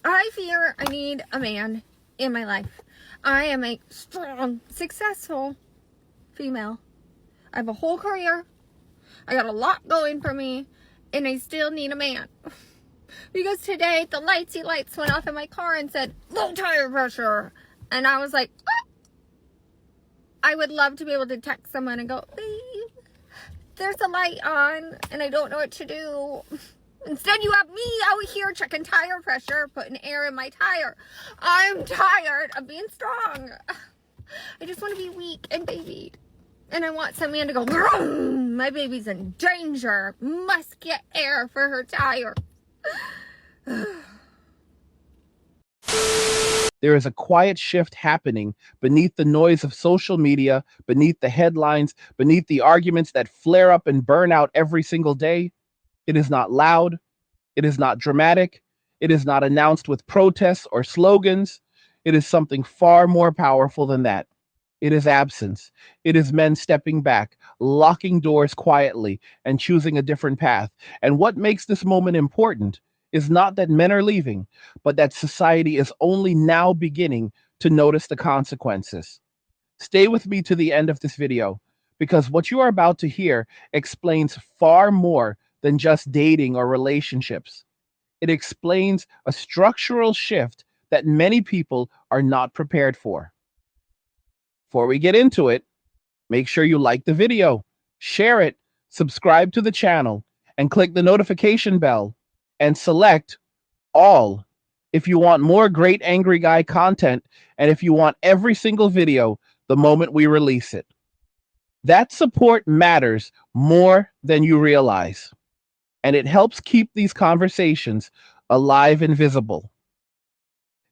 I fear I need a man in my life. I am a strong, successful female. I have a whole career. I got a lot going for me, and I still need a man. Because today, the lightsy lights went off in my car and said, low tire pressure. And I was like, ah! I would love to be able to text someone and go, babe, there's a light on, and I don't know what to do. Instead, you have me out here checking tire pressure, putting air in my tire. I'm tired of being strong. I just want to be weak and babied. And I want some man to go, vroom, my baby's in danger. Must get air for her tire. There is a quiet shift happening beneath the noise of social media, beneath the headlines, beneath the arguments that flare up and burn out every single day. It is not loud. It is not dramatic. It is not announced with protests or slogans. It is something far more powerful than that. It is absence. It is men stepping back, locking doors quietly, and choosing a different path. And what makes this moment important is not that men are leaving, but that society is only now beginning to notice the consequences. Stay with me to the end of this video, because what you are about to hear explains far more than just dating or relationships. It explains a structural shift that many people are not prepared for. Before we get into it, make sure you like the video, share it, subscribe to the channel, and click the notification bell, and select all if you want more great Angry Guy content, and if you want every single video the moment we release it. That support matters more than you realize, and it helps keep these conversations alive and visible.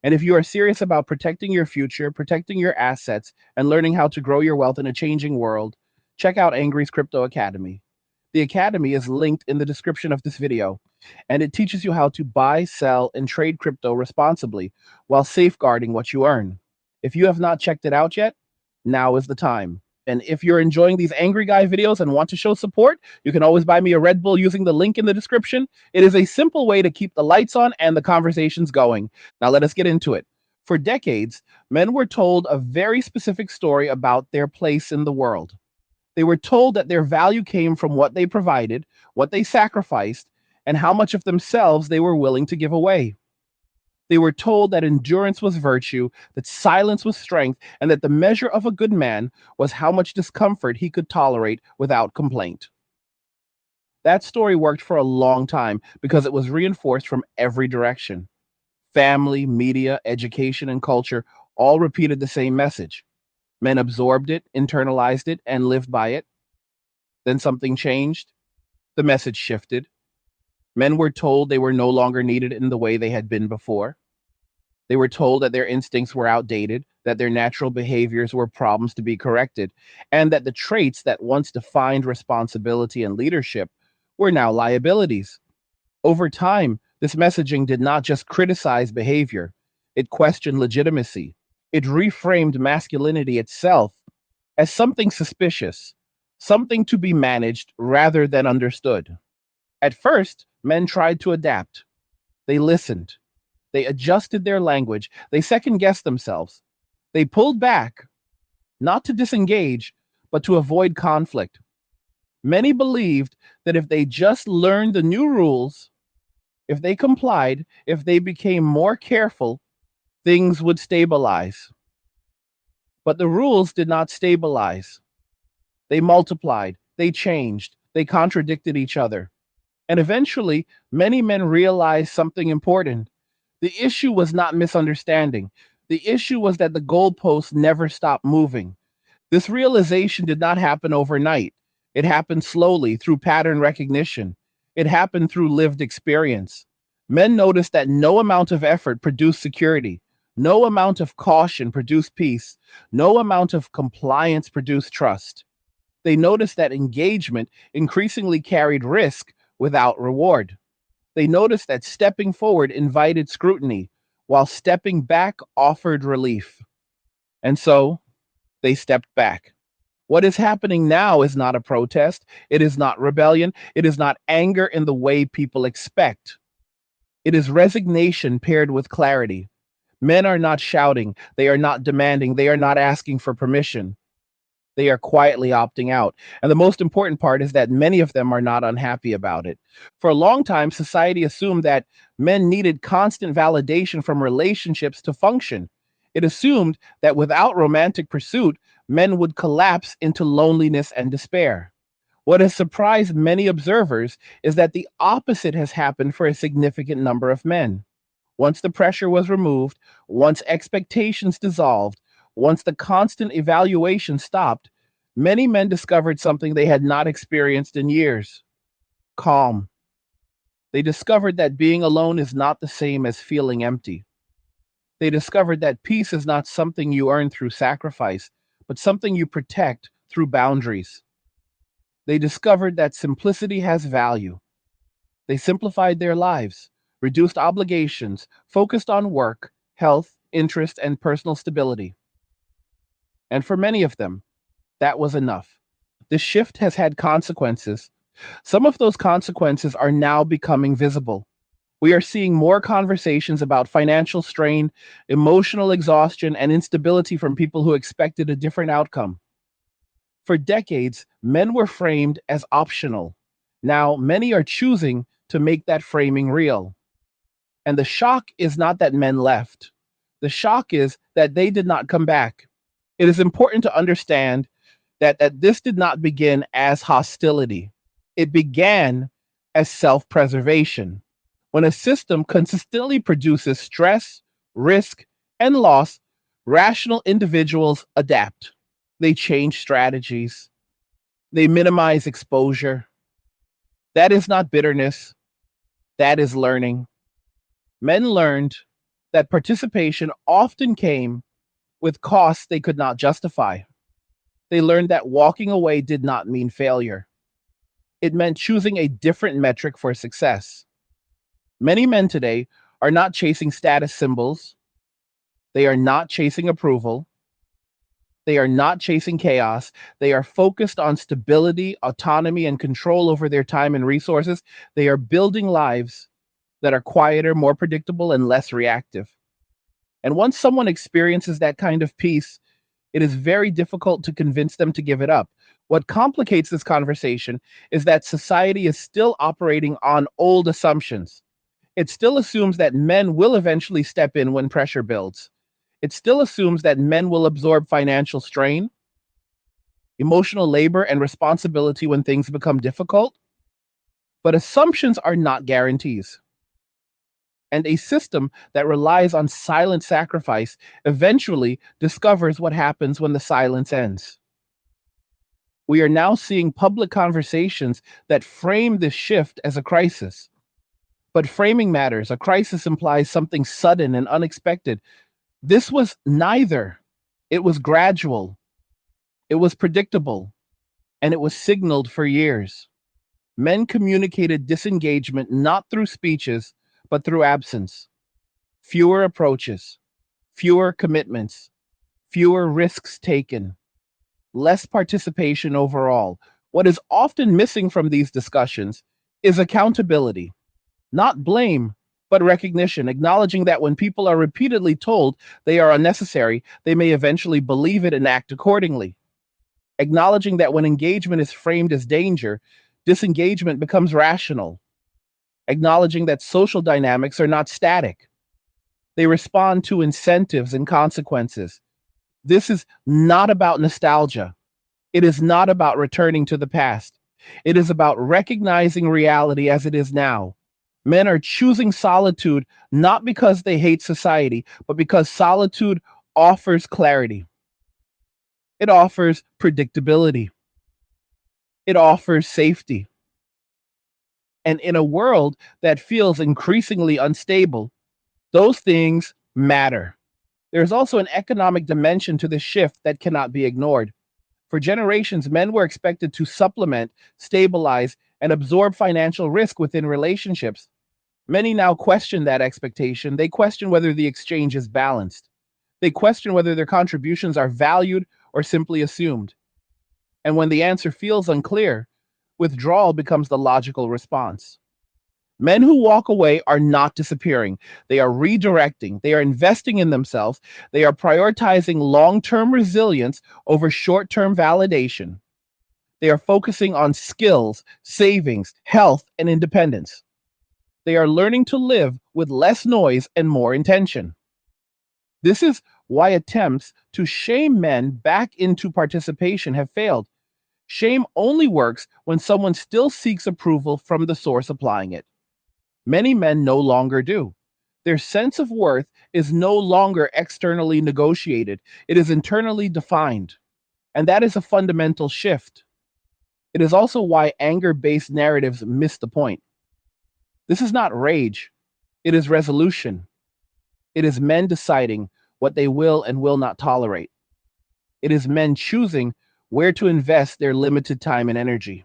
And if you are serious about protecting your future, protecting your assets, and learning how to grow your wealth in a changing world, check out Angry's Crypto Academy. The Academy is linked in the description of this video, and it teaches you how to buy, sell, and trade crypto responsibly while safeguarding what you earn. If you have not checked it out yet, now is the time. And if you're enjoying these Angry Guy videos and want to show support, you can always buy me a Red Bull using the link in the description. It is a simple way to keep the lights on and the conversations going. Now let us get into it. For decades, men were told a very specific story about their place in the world. They were told that their value came from what they provided, what they sacrificed, and how much of themselves they were willing to give away. They were told that endurance was virtue, that silence was strength, and that the measure of a good man was how much discomfort he could tolerate without complaint. That story worked for a long time because it was reinforced from every direction. Family, media, education, and culture all repeated the same message. Men absorbed it, internalized it, and lived by it. Then something changed. The message shifted. Men were told they were no longer needed in the way they had been before. They were told that their instincts were outdated, that their natural behaviors were problems to be corrected, and that the traits that once defined responsibility and leadership were now liabilities. Over time, this messaging did not just criticize behavior, it questioned legitimacy. It reframed masculinity itself as something suspicious, something to be managed rather than understood. At first, men tried to adapt. They listened. They adjusted their language. They second-guessed themselves. They pulled back, not to disengage, but to avoid conflict. Many believed that if they just learned the new rules, if they complied, if they became more careful, things would stabilize. But the rules did not stabilize. They multiplied, they changed, they contradicted each other. And eventually, many men realized something important. The issue was not misunderstanding. The issue was that the goalposts never stopped moving. This realization did not happen overnight. It happened slowly through pattern recognition. It happened through lived experience. Men noticed that no amount of effort produced security. No amount of caution produced peace. No amount of compliance produced trust. They noticed that engagement increasingly carried risk without reward. They noticed that stepping forward invited scrutiny, while stepping back offered relief. And so, they stepped back. What is happening now is not a protest. It is not rebellion. It is not anger in the way people expect. It is resignation paired with clarity. Men are not shouting, they are not demanding, they are not asking for permission. They are quietly opting out. And the most important part is that many of them are not unhappy about it. For a long time, society assumed that men needed constant validation from relationships to function. It assumed that without romantic pursuit, men would collapse into loneliness and despair. What has surprised many observers is that the opposite has happened for a significant number of men. Once the pressure was removed, once expectations dissolved, once the constant evaluation stopped, many men discovered something they had not experienced in years: calm. They discovered that being alone is not the same as feeling empty. They discovered that peace is not something you earn through sacrifice, but something you protect through boundaries. They discovered that simplicity has value. They simplified their lives, reduced obligations, focused on work, health, interest, and personal stability. And for many of them, that was enough. This shift has had consequences. Some of those consequences are now becoming visible. We are seeing more conversations about financial strain, emotional exhaustion, and instability from people who expected a different outcome. For decades, men were framed as optional. Now, many are choosing to make that framing real. And the shock is not that men left. The shock is that they did not come back. It is important to understand that this did not begin as hostility. It began as self-preservation. When a system consistently produces stress, risk, and loss, rational individuals adapt. They change strategies. They minimize exposure. That is not bitterness. That is learning. Men learned that participation often came with costs they could not justify. They learned that walking away did not mean failure. It meant choosing a different metric for success. Many men today are not chasing status symbols. They are not chasing approval. They are not chasing chaos. They are focused on stability, autonomy, and control over their time and resources. They are building lives that are quieter, more predictable, and less reactive. And once someone experiences that kind of peace, it is very difficult to convince them to give it up. What complicates this conversation is that society is still operating on old assumptions. It still assumes that men will eventually step in when pressure builds. It still assumes that men will absorb financial strain, emotional labor, and responsibility when things become difficult. But assumptions are not guarantees. And a system that relies on silent sacrifice eventually discovers what happens when the silence ends. We are now seeing public conversations that frame this shift as a crisis. But framing matters. A crisis implies something sudden and unexpected. This was neither. It was gradual, it was predictable, and it was signaled for years. Men communicated disengagement not through speeches, but through absence. Fewer approaches, fewer commitments, fewer risks taken, less participation overall. What is often missing from these discussions is accountability, not blame, but recognition, acknowledging that when people are repeatedly told they are unnecessary, they may eventually believe it and act accordingly. Acknowledging that when engagement is framed as danger, disengagement becomes rational. Acknowledging that social dynamics are not static. They respond to incentives and consequences. This is not about nostalgia. It is not about returning to the past. It is about recognizing reality as it is now. Men are choosing solitude not because they hate society, but because solitude offers clarity. It offers predictability. It offers safety. And in a world that feels increasingly unstable, those things matter. There's also an economic dimension to this shift that cannot be ignored. For generations, men were expected to supplement, stabilize, and absorb financial risk within relationships. Many now question that expectation. They question whether the exchange is balanced. They question whether their contributions are valued or simply assumed. And when the answer feels unclear, withdrawal becomes the logical response. Men who walk away are not disappearing. They are redirecting. They are investing in themselves. They are prioritizing long term resilience over short term validation. They are focusing on skills, savings, health, and independence. They are learning to live with less noise and more intention. This is why attempts to shame men back into participation have failed. Shame only works when someone still seeks approval from the source applying it. Many men no longer do. Their sense of worth is no longer externally negotiated, it is internally defined. And that is a fundamental shift. It is also why anger based narratives miss the point. This is not rage, it is resolution. It is men deciding what they will and will not tolerate. It is men choosing where to invest their limited time and energy.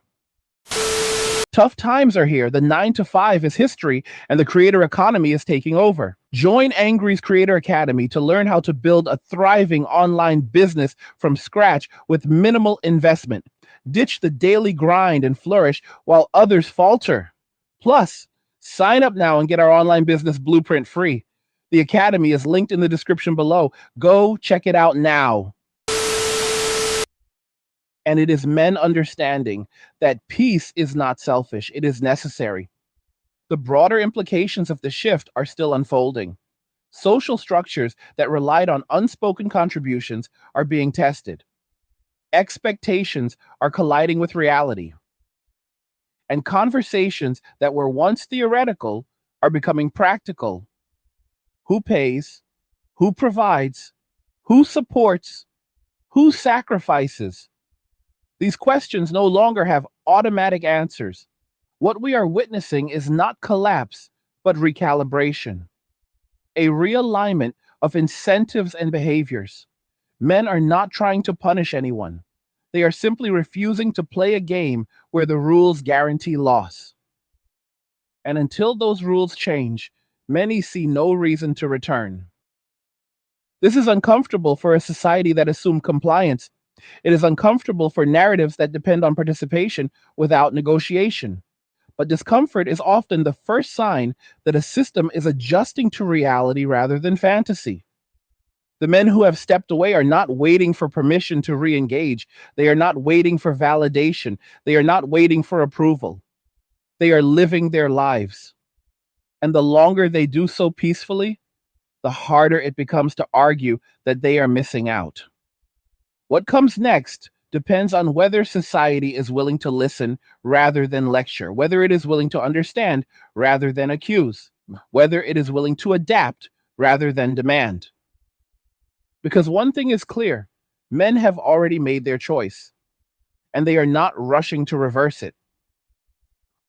Tough times are here. The 9 to 5 is history, and the creator economy is taking over. Join Angry's Creator Academy to learn how to build a thriving online business from scratch with minimal investment. Ditch the daily grind and flourish while others falter. Plus, sign up now and get our online business blueprint free. The Academy is linked in the description below. Go check it out now. And it is men understanding that peace is not selfish, it is necessary. The broader implications of the shift are still unfolding. Social structures that relied on unspoken contributions are being tested. Expectations are colliding with reality. And conversations that were once theoretical are becoming practical. Who pays? Who provides? Who supports? Who sacrifices? These questions no longer have automatic answers. What we are witnessing is not collapse, but recalibration, a realignment of incentives and behaviors. Men are not trying to punish anyone. They are simply refusing to play a game where the rules guarantee loss. And until those rules change, many see no reason to return. This is uncomfortable for a society that assumed compliance. It is uncomfortable for narratives that depend on participation without negotiation. But discomfort is often the first sign that a system is adjusting to reality rather than fantasy. The men who have stepped away are not waiting for permission to re engage. They are not waiting for validation. They are not waiting for approval. They are living their lives. And the longer they do so peacefully, the harder it becomes to argue that they are missing out. What comes next depends on whether society is willing to listen rather than lecture, whether it is willing to understand rather than accuse, whether it is willing to adapt rather than demand. Because one thing is clear, men have already made their choice, and they are not rushing to reverse it.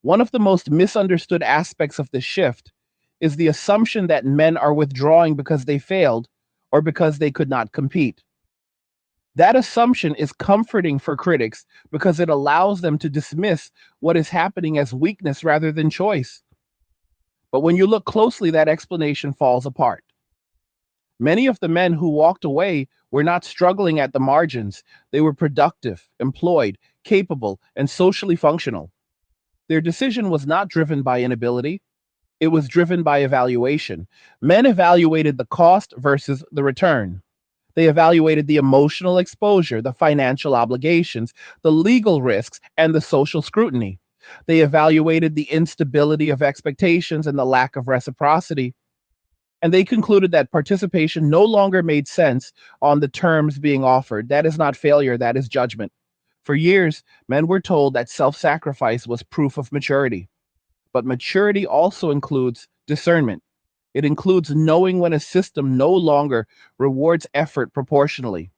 One of the most misunderstood aspects of this shift is the assumption that men are withdrawing because they failed or because they could not compete. That assumption is comforting for critics because it allows them to dismiss what is happening as weakness rather than choice. But when you look closely, that explanation falls apart. Many of the men who walked away were not struggling at the margins. They were productive, employed, capable, and socially functional. Their decision was not driven by inability, it was driven by evaluation. Men evaluated the cost versus the return. They evaluated the emotional exposure, the financial obligations, the legal risks, and the social scrutiny. They evaluated the instability of expectations and the lack of reciprocity. And they concluded that participation no longer made sense on the terms being offered. That is not failure, that is judgment. For years, men were told that self sacrifice was proof of maturity. But maturity also includes discernment. It includes knowing when a system no longer rewards effort proportionally.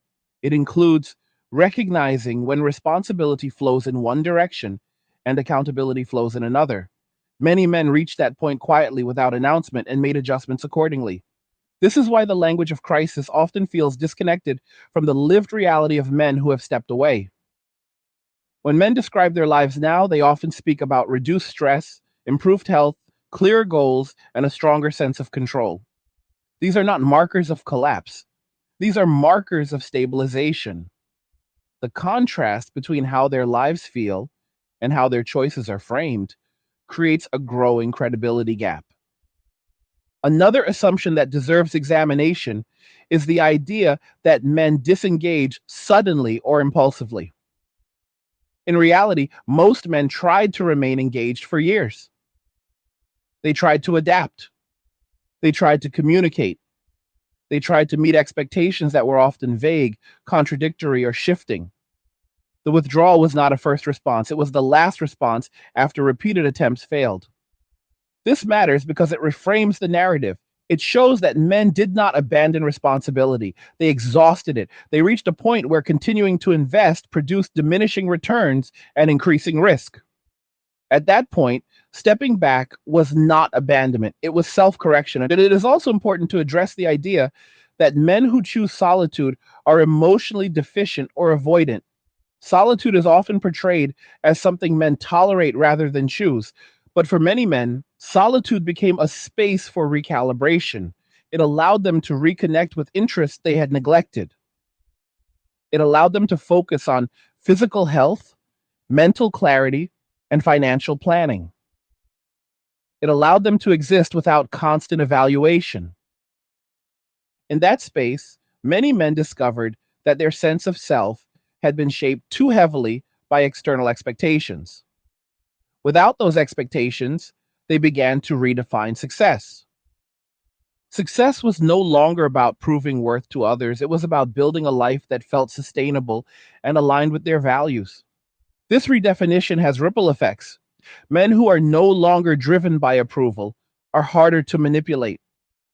It includes recognizing when responsibility flows in one direction and accountability flows in another. Many men reached that point quietly without announcement and made adjustments accordingly. This is why the language of crisis often feels disconnected from the lived reality of men who have stepped away. When men describe their lives now, they often speak about reduced stress, improved health, clearer goals, and a stronger sense of control. These are not markers of collapse. These are markers of stabilization. The contrast between how their lives feel and how their choices are framed creates a growing credibility gap. Another assumption that deserves examination is the idea that men disengage suddenly or impulsively. In reality, most men tried to remain engaged for years. They tried to adapt. They tried to communicate. They tried to meet expectations that were often vague, contradictory, or shifting. The withdrawal was not a first response, it was the last response after repeated attempts failed. This matters because it reframes the narrative. It shows that men did not abandon responsibility. They exhausted it. They reached a point where continuing to invest produced diminishing returns and increasing risk. At that point, stepping back was not abandonment, it was self correction. And it is also important to address the idea that men who choose solitude are emotionally deficient or avoidant. Solitude is often portrayed as something men tolerate rather than choose. But for many men, solitude became a space for recalibration. It allowed them to reconnect with interests they had neglected. It allowed them to focus on physical health, mental clarity, and financial planning. It allowed them to exist without constant evaluation. In that space, many men discovered that their sense of self had been shaped too heavily by external expectations. Without those expectations, they began to redefine success. Success was no longer about proving worth to others, it was about building a life that felt sustainable and aligned with their values. This redefinition has ripple effects. Men who are no longer driven by approval are harder to manipulate.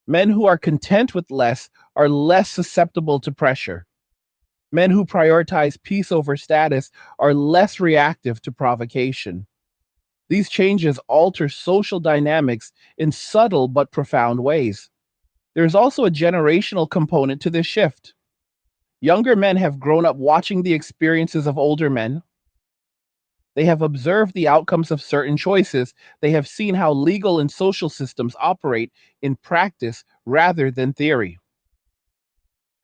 Men who are content with less are less susceptible to pressure. Men who prioritize peace over status are less reactive to provocation. These changes alter social dynamics in subtle but profound ways. There's also a generational component to this shift. Younger men have grown up watching the experiences of older men. They have observed the outcomes of certain choices. They have seen how legal and social systems operate in practice rather than theory.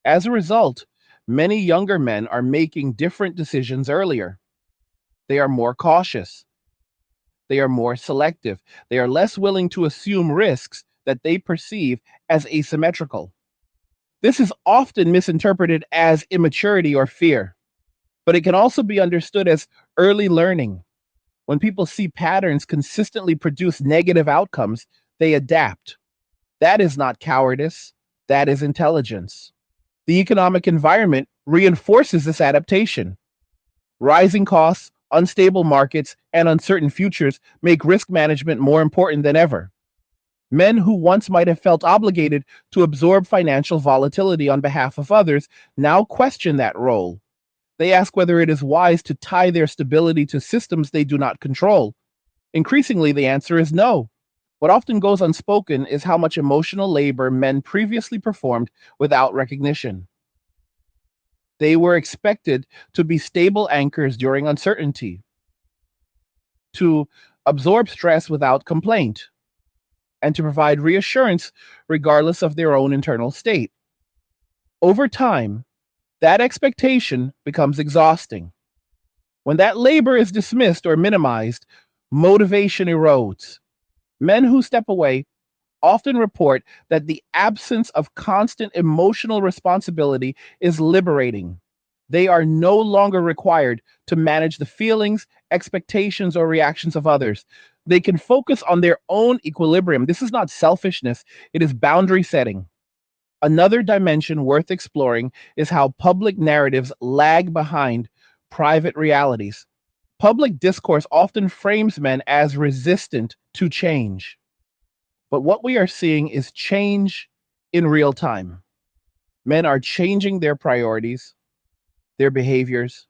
As a result, many younger men are making different decisions earlier. They are more cautious. They are more selective. They are less willing to assume risks that they perceive as asymmetrical. This is often misinterpreted as immaturity or fear, but it can also be understood as early learning. When people see patterns consistently produce negative outcomes, they adapt. That is not cowardice, that is intelligence. The economic environment reinforces this adaptation. Rising costs, unstable markets, and uncertain futures make risk management more important than ever. Men who once might have felt obligated to absorb financial volatility on behalf of others now question that role. They ask whether it is wise to tie their stability to systems they do not control. Increasingly, the answer is no. What often goes unspoken is how much emotional labor men previously performed without recognition. They were expected to be stable anchors during uncertainty, to absorb stress without complaint, and to provide reassurance regardless of their own internal state. Over time, that expectation becomes exhausting. When that labor is dismissed or minimized, motivation erodes. Men who step away often report that the absence of constant emotional responsibility is liberating. They are no longer required to manage the feelings, expectations, or reactions of others. They can focus on their own equilibrium. This is not selfishness, it is boundary setting. Another dimension worth exploring is how public narratives lag behind private realities. Public discourse often frames men as resistant to change. But what we are seeing is change in real time. Men are changing their priorities, their behaviors,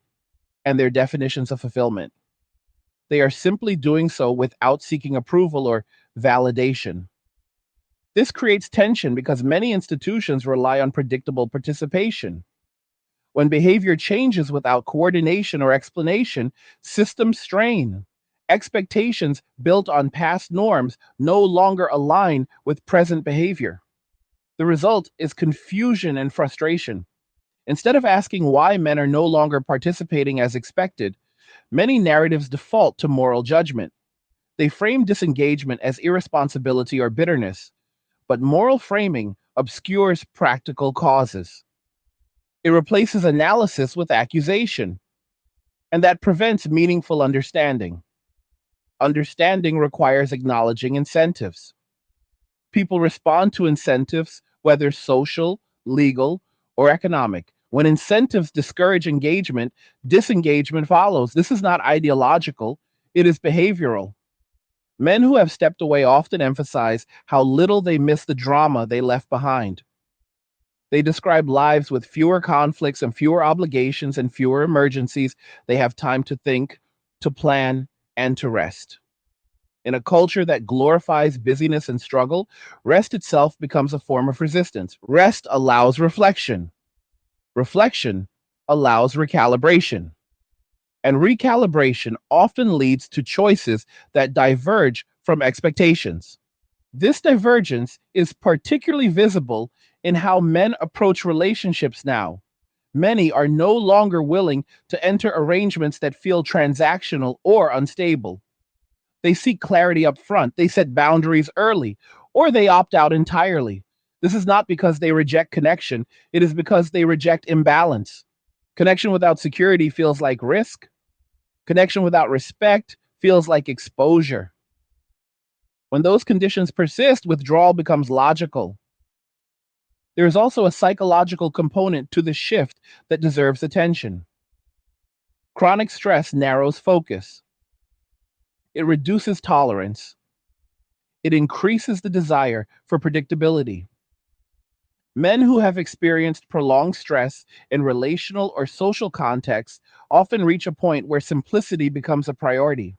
and their definitions of fulfillment. They are simply doing so without seeking approval or validation. This creates tension because many institutions rely on predictable participation. When behavior changes without coordination or explanation, systems strain. Expectations built on past norms no longer align with present behavior. The result is confusion and frustration. Instead of asking why men are no longer participating as expected, many narratives default to moral judgment. They frame disengagement as irresponsibility or bitterness, but moral framing obscures practical causes. It replaces analysis with accusation, and that prevents meaningful understanding. Understanding requires acknowledging incentives. People respond to incentives, whether social, legal, or economic. When incentives discourage engagement, disengagement follows. This is not ideological, it is behavioral. Men who have stepped away often emphasize how little they miss the drama they left behind. They describe lives with fewer conflicts and fewer obligations and fewer emergencies. They have time to think, to plan, and to rest. In a culture that glorifies busyness and struggle, rest itself becomes a form of resistance. Rest allows reflection. Reflection allows recalibration. And recalibration often leads to choices that diverge from expectations. This divergence is particularly visible in how men approach relationships now. Many are no longer willing to enter arrangements that feel transactional or unstable. They seek clarity up front, they set boundaries early, or they opt out entirely. This is not because they reject connection, it is because they reject imbalance. Connection without security feels like risk. Connection without respect feels like exposure. When those conditions persist, withdrawal becomes logical. There is also a psychological component to the shift that deserves attention. Chronic stress narrows focus. It reduces tolerance. It increases the desire for predictability. Men who have experienced prolonged stress in relational or social contexts often reach a point where simplicity becomes a priority.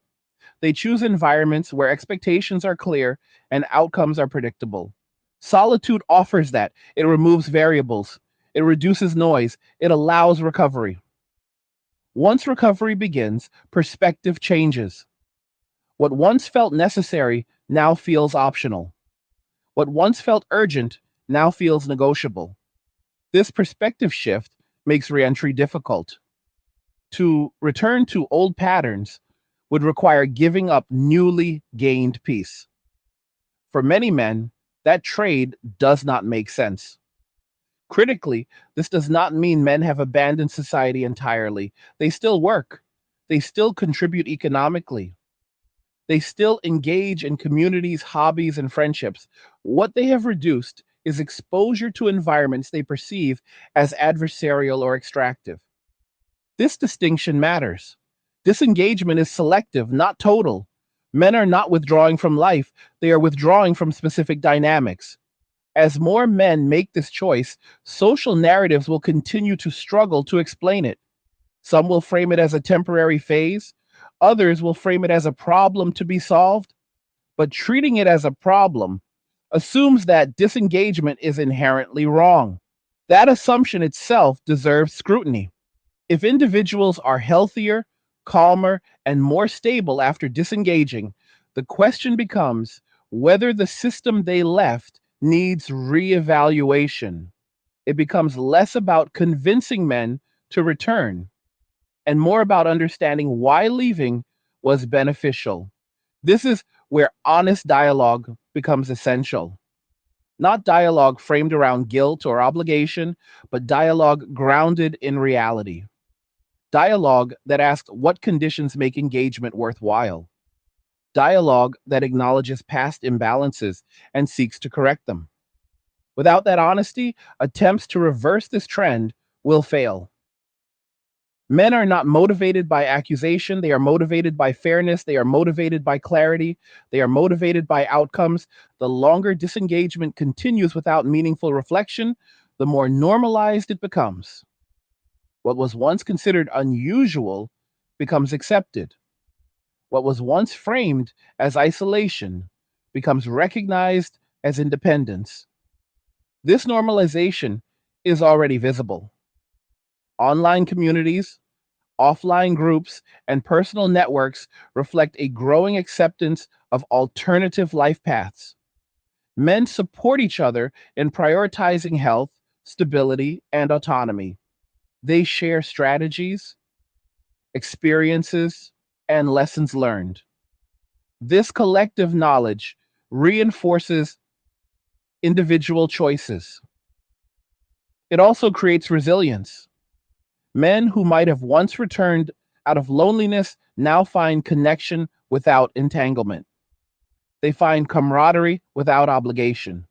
They choose environments where expectations are clear and outcomes are predictable. Solitude offers that. It removes variables, it reduces noise, it allows recovery. Once recovery begins, perspective changes. What once felt necessary now feels optional. What once felt urgent now feels negotiable. This perspective shift makes reentry difficult. To return to old patterns would require giving up newly gained peace. For many men, that trade does not make sense. Critically, this does not mean men have abandoned society entirely. They still work, they still contribute economically, they still engage in communities, hobbies, and friendships. What they have reduced is exposure to environments they perceive as adversarial or extractive. This distinction matters. Disengagement is selective, not total. Men are not withdrawing from life, they are withdrawing from specific dynamics. As more men make this choice, social narratives will continue to struggle to explain it. Some will frame it as a temporary phase, others will frame it as a problem to be solved. But treating it as a problem assumes that disengagement is inherently wrong. That assumption itself deserves scrutiny. If individuals are healthier, calmer, and more stable after disengaging, the question becomes whether the system they left needs reevaluation. It becomes less about convincing men to return and more about understanding why leaving was beneficial. This is where honest dialogue becomes essential. Not dialogue framed around guilt or obligation, but dialogue grounded in reality. Dialogue that asks what conditions make engagement worthwhile. Dialogue that acknowledges past imbalances and seeks to correct them. Without that honesty, attempts to reverse this trend will fail. Men are not motivated by accusation. They are motivated by fairness. They are motivated by clarity. They are motivated by outcomes. The longer disengagement continues without meaningful reflection, the more normalized it becomes. What was once considered unusual becomes accepted. What was once framed as isolation becomes recognized as independence. This normalization is already visible. Online communities, offline groups, and personal networks reflect a growing acceptance of alternative life paths. Men support each other in prioritizing health, stability, and autonomy. They share strategies, experiences, and lessons learned. This collective knowledge reinforces individual choices. It also creates resilience. Men who might have once returned out of loneliness now find connection without entanglement. They find camaraderie without obligation.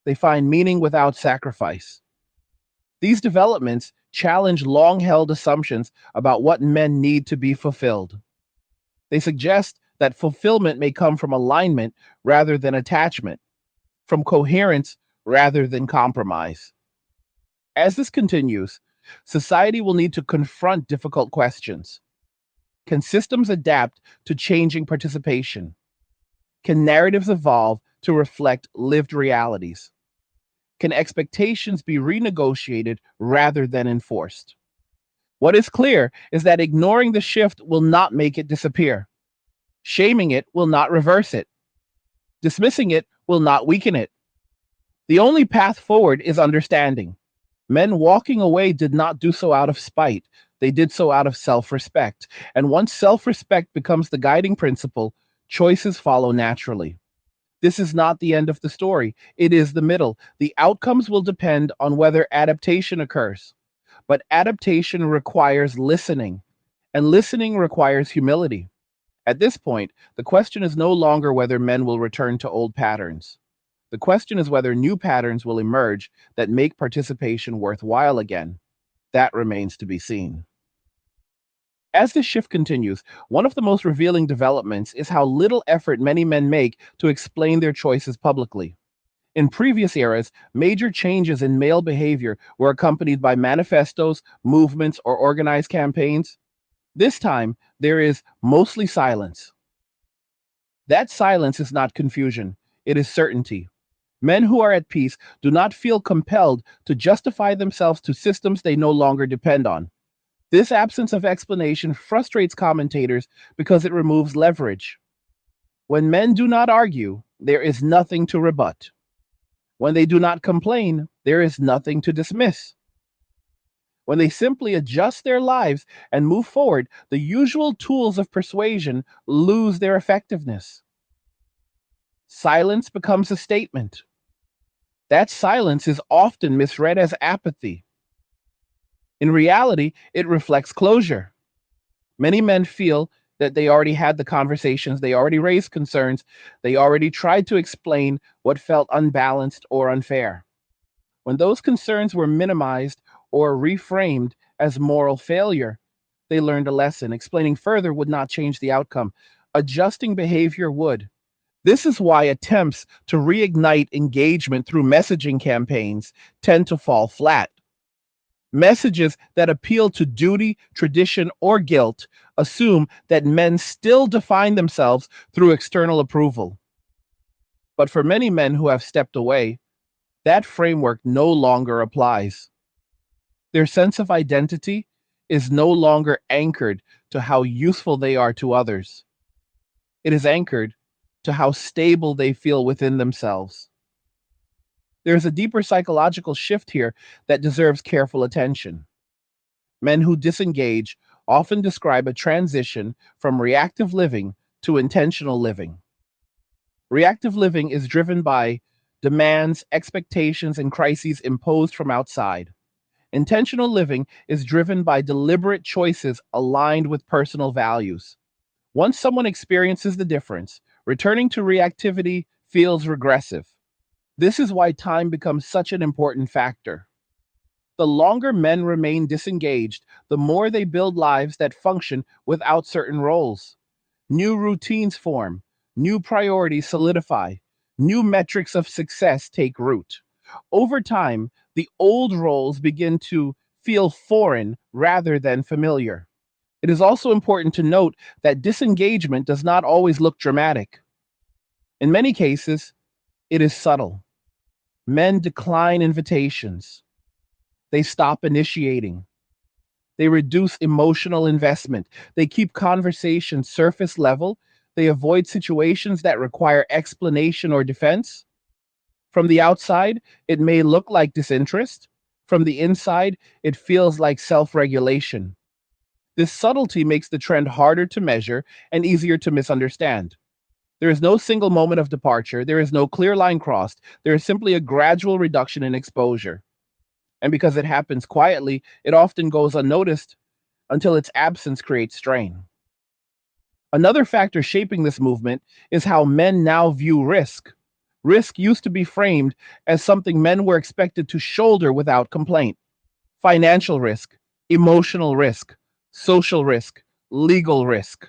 They find meaning without sacrifice. These developments challenge long held assumptions about what men need to be fulfilled. They suggest that fulfillment may come from alignment rather than attachment, from coherence rather than compromise. As this continues, society will need to confront difficult questions. Can systems adapt to changing participation? Can narratives evolve to reflect lived realities? Can expectations be renegotiated rather than enforced? What is clear is that ignoring the shift will not make it disappear. Shaming it will not reverse it. Dismissing it will not weaken it. The only path forward is understanding. Men walking away did not do so out of spite. They did so out of self respect. And once self respect becomes the guiding principle, choices follow naturally. This is not the end of the story, it is the middle. The outcomes will depend on whether adaptation occurs. But adaptation requires listening, and listening requires humility. At this point, the question is no longer whether men will return to old patterns. The question is whether new patterns will emerge that make participation worthwhile again. That remains to be seen. As this shift continues, one of the most revealing developments is how little effort many men make to explain their choices publicly. In previous eras, major changes in male behavior were accompanied by manifestos, movements, or organized campaigns. This time, there is mostly silence. That silence is not confusion, it is certainty. Men who are at peace do not feel compelled to justify themselves to systems they no longer depend on. This absence of explanation frustrates commentators because it removes leverage. When men do not argue, there is nothing to rebut. When they do not complain, there is nothing to dismiss. When they simply adjust their lives and move forward, the usual tools of persuasion lose their effectiveness. Silence becomes a statement. That silence is often misread as apathy. In reality, it reflects closure. Many men feel that they already had the conversations, they already raised concerns, they already tried to explain what felt unbalanced or unfair. When those concerns were minimized or reframed as moral failure, they learned a lesson. Explaining further would not change the outcome. Adjusting behavior would. This is why attempts to reignite engagement through messaging campaigns tend to fall flat. Messages that appeal to duty, tradition, or guilt assume that men still define themselves through external approval. But for many men who have stepped away, that framework no longer applies. Their sense of identity is no longer anchored to how useful they are to others. It is anchored to how stable they feel within themselves. There's a deeper psychological shift here that deserves careful attention. Men who disengage often describe a transition from reactive living to intentional living. Reactive living is driven by demands, expectations, and crises imposed from outside. Intentional living is driven by deliberate choices aligned with personal values. Once someone experiences the difference, returning to reactivity feels regressive. This is why time becomes such an important factor. The longer men remain disengaged, the more they build lives that function without certain roles. New routines form, new priorities solidify, new metrics of success take root. Over time, the old roles begin to feel foreign rather than familiar. It is also important to note that disengagement does not always look dramatic. In many cases, it is subtle. Men decline invitations. They stop initiating. They reduce emotional investment. They keep conversations surface level. They avoid situations that require explanation or defense. From the outside, it may look like disinterest. From the inside, it feels like self regulation. This subtlety makes the trend harder to measure and easier to misunderstand. There is no single moment of departure, there is no clear line crossed, there is simply a gradual reduction in exposure. And because it happens quietly, it often goes unnoticed until its absence creates strain. Another factor shaping this movement is how men now view risk. Risk used to be framed as something men were expected to shoulder without complaint. Financial risk, emotional risk, social risk, legal risk.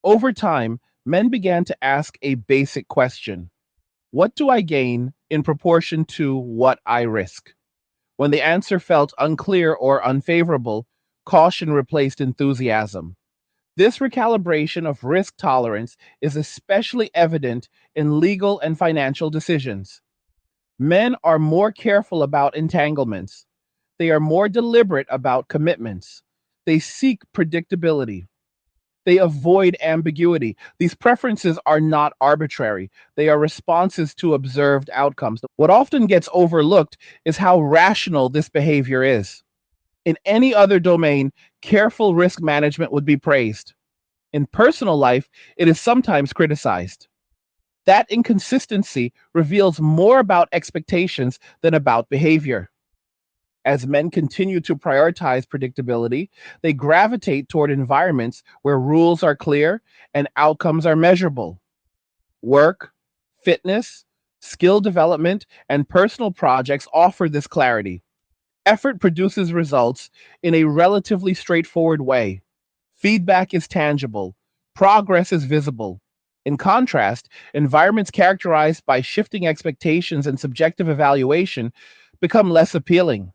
Over time, men began to ask a basic question: what do I gain in proportion to what I risk? When the answer felt unclear or unfavorable, caution replaced enthusiasm. This recalibration of risk tolerance is especially evident in legal and financial decisions. Men are more careful about entanglements. They are more deliberate about commitments. They seek predictability. They avoid ambiguity. These preferences are not arbitrary. They are responses to observed outcomes. What often gets overlooked is how rational this behavior is. In any other domain, careful risk management would be praised. In personal life, it is sometimes criticized. That inconsistency reveals more about expectations than about behavior. As men continue to prioritize predictability, they gravitate toward environments where rules are clear and outcomes are measurable. Work, fitness, skill development, and personal projects offer this clarity. Effort produces results in a relatively straightforward way. Feedback is tangible. Progress is visible. In contrast, environments characterized by shifting expectations and subjective evaluation become less appealing.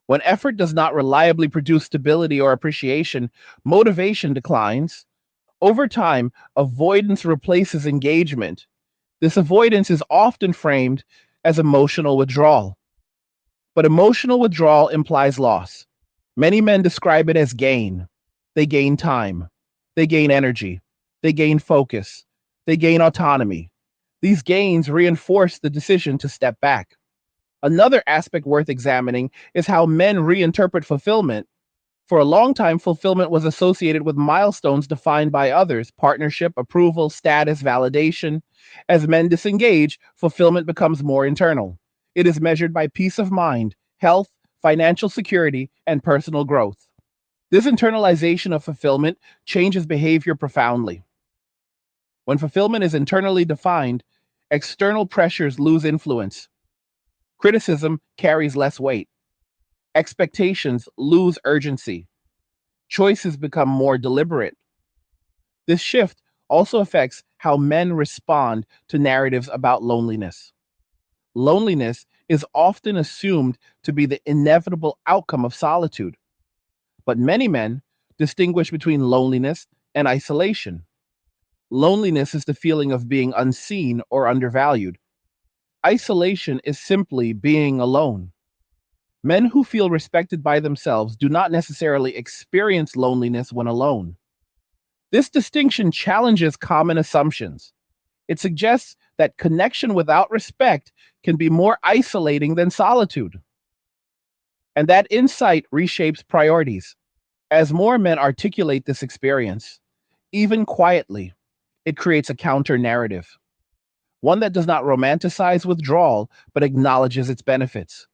When effort does not reliably produce stability or appreciation, motivation declines. Over time, avoidance replaces engagement. This avoidance is often framed as emotional withdrawal. But emotional withdrawal implies loss. Many men describe it as gain. They gain time. They gain energy. They gain focus. They gain autonomy. These gains reinforce the decision to step back. Another aspect worth examining is how men reinterpret fulfillment. For a long time, fulfillment was associated with milestones defined by others: partnership, approval, status, validation. As men disengage, fulfillment becomes more internal. It is measured by peace of mind, health, financial security, and personal growth. This internalization of fulfillment changes behavior profoundly. When fulfillment is internally defined, external pressures lose influence. Criticism carries less weight. Expectations lose urgency. Choices become more deliberate. This shift also affects how men respond to narratives about loneliness. Loneliness is often assumed to be the inevitable outcome of solitude, but many men distinguish between loneliness and isolation. Loneliness is the feeling of being unseen or undervalued. Isolation is simply being alone. Men who feel respected by themselves do not necessarily experience loneliness when alone. This distinction challenges common assumptions. It suggests that connection without respect can be more isolating than solitude. And that insight reshapes priorities. As more men articulate this experience, even quietly, it creates a counter narrative, one that does not romanticize withdrawal but acknowledges its benefits.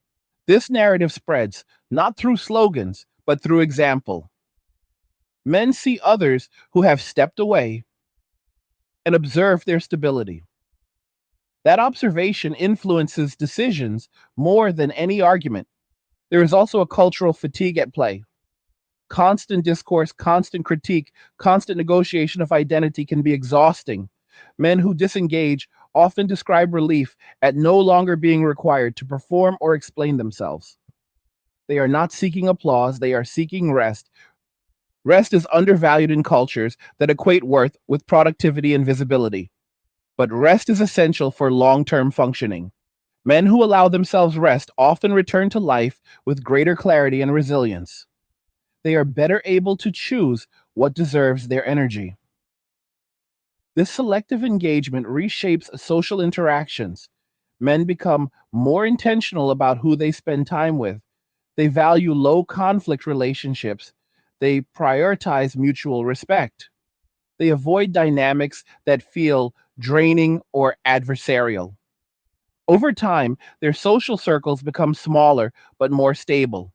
This narrative spreads not through slogans, but through example. Men see others who have stepped away and observe their stability. That observation influences decisions more than any argument. There is also a cultural fatigue at play. Constant discourse, constant critique, constant negotiation of identity can be exhausting. Men who disengage often describe relief at no longer being required to perform or explain themselves. They are not seeking applause, they are seeking rest. Rest is undervalued in cultures that equate worth with productivity and visibility. But rest is essential for long-term functioning. Men who allow themselves rest often return to life with greater clarity and resilience. They are better able to choose what deserves their energy. This selective engagement reshapes social interactions. Men become more intentional about who they spend time with. They value low conflict relationships. They prioritize mutual respect. They avoid dynamics that feel draining or adversarial. Over time, their social circles become smaller but more stable.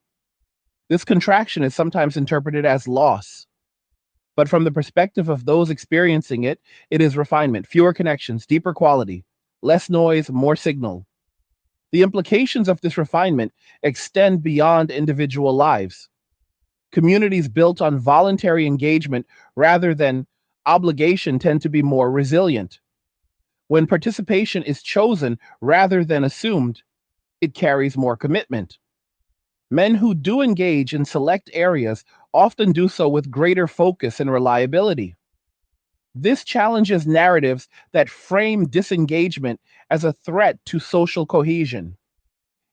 This contraction is sometimes interpreted as loss, but from the perspective of those experiencing it, it is refinement, fewer connections, deeper quality, less noise, more signal. The implications of this refinement extend beyond individual lives. Communities built on voluntary engagement rather than obligation tend to be more resilient. When participation is chosen rather than assumed, it carries more commitment. Men who do engage in select areas often do so with greater focus and reliability. This challenges narratives that frame disengagement as a threat to social cohesion.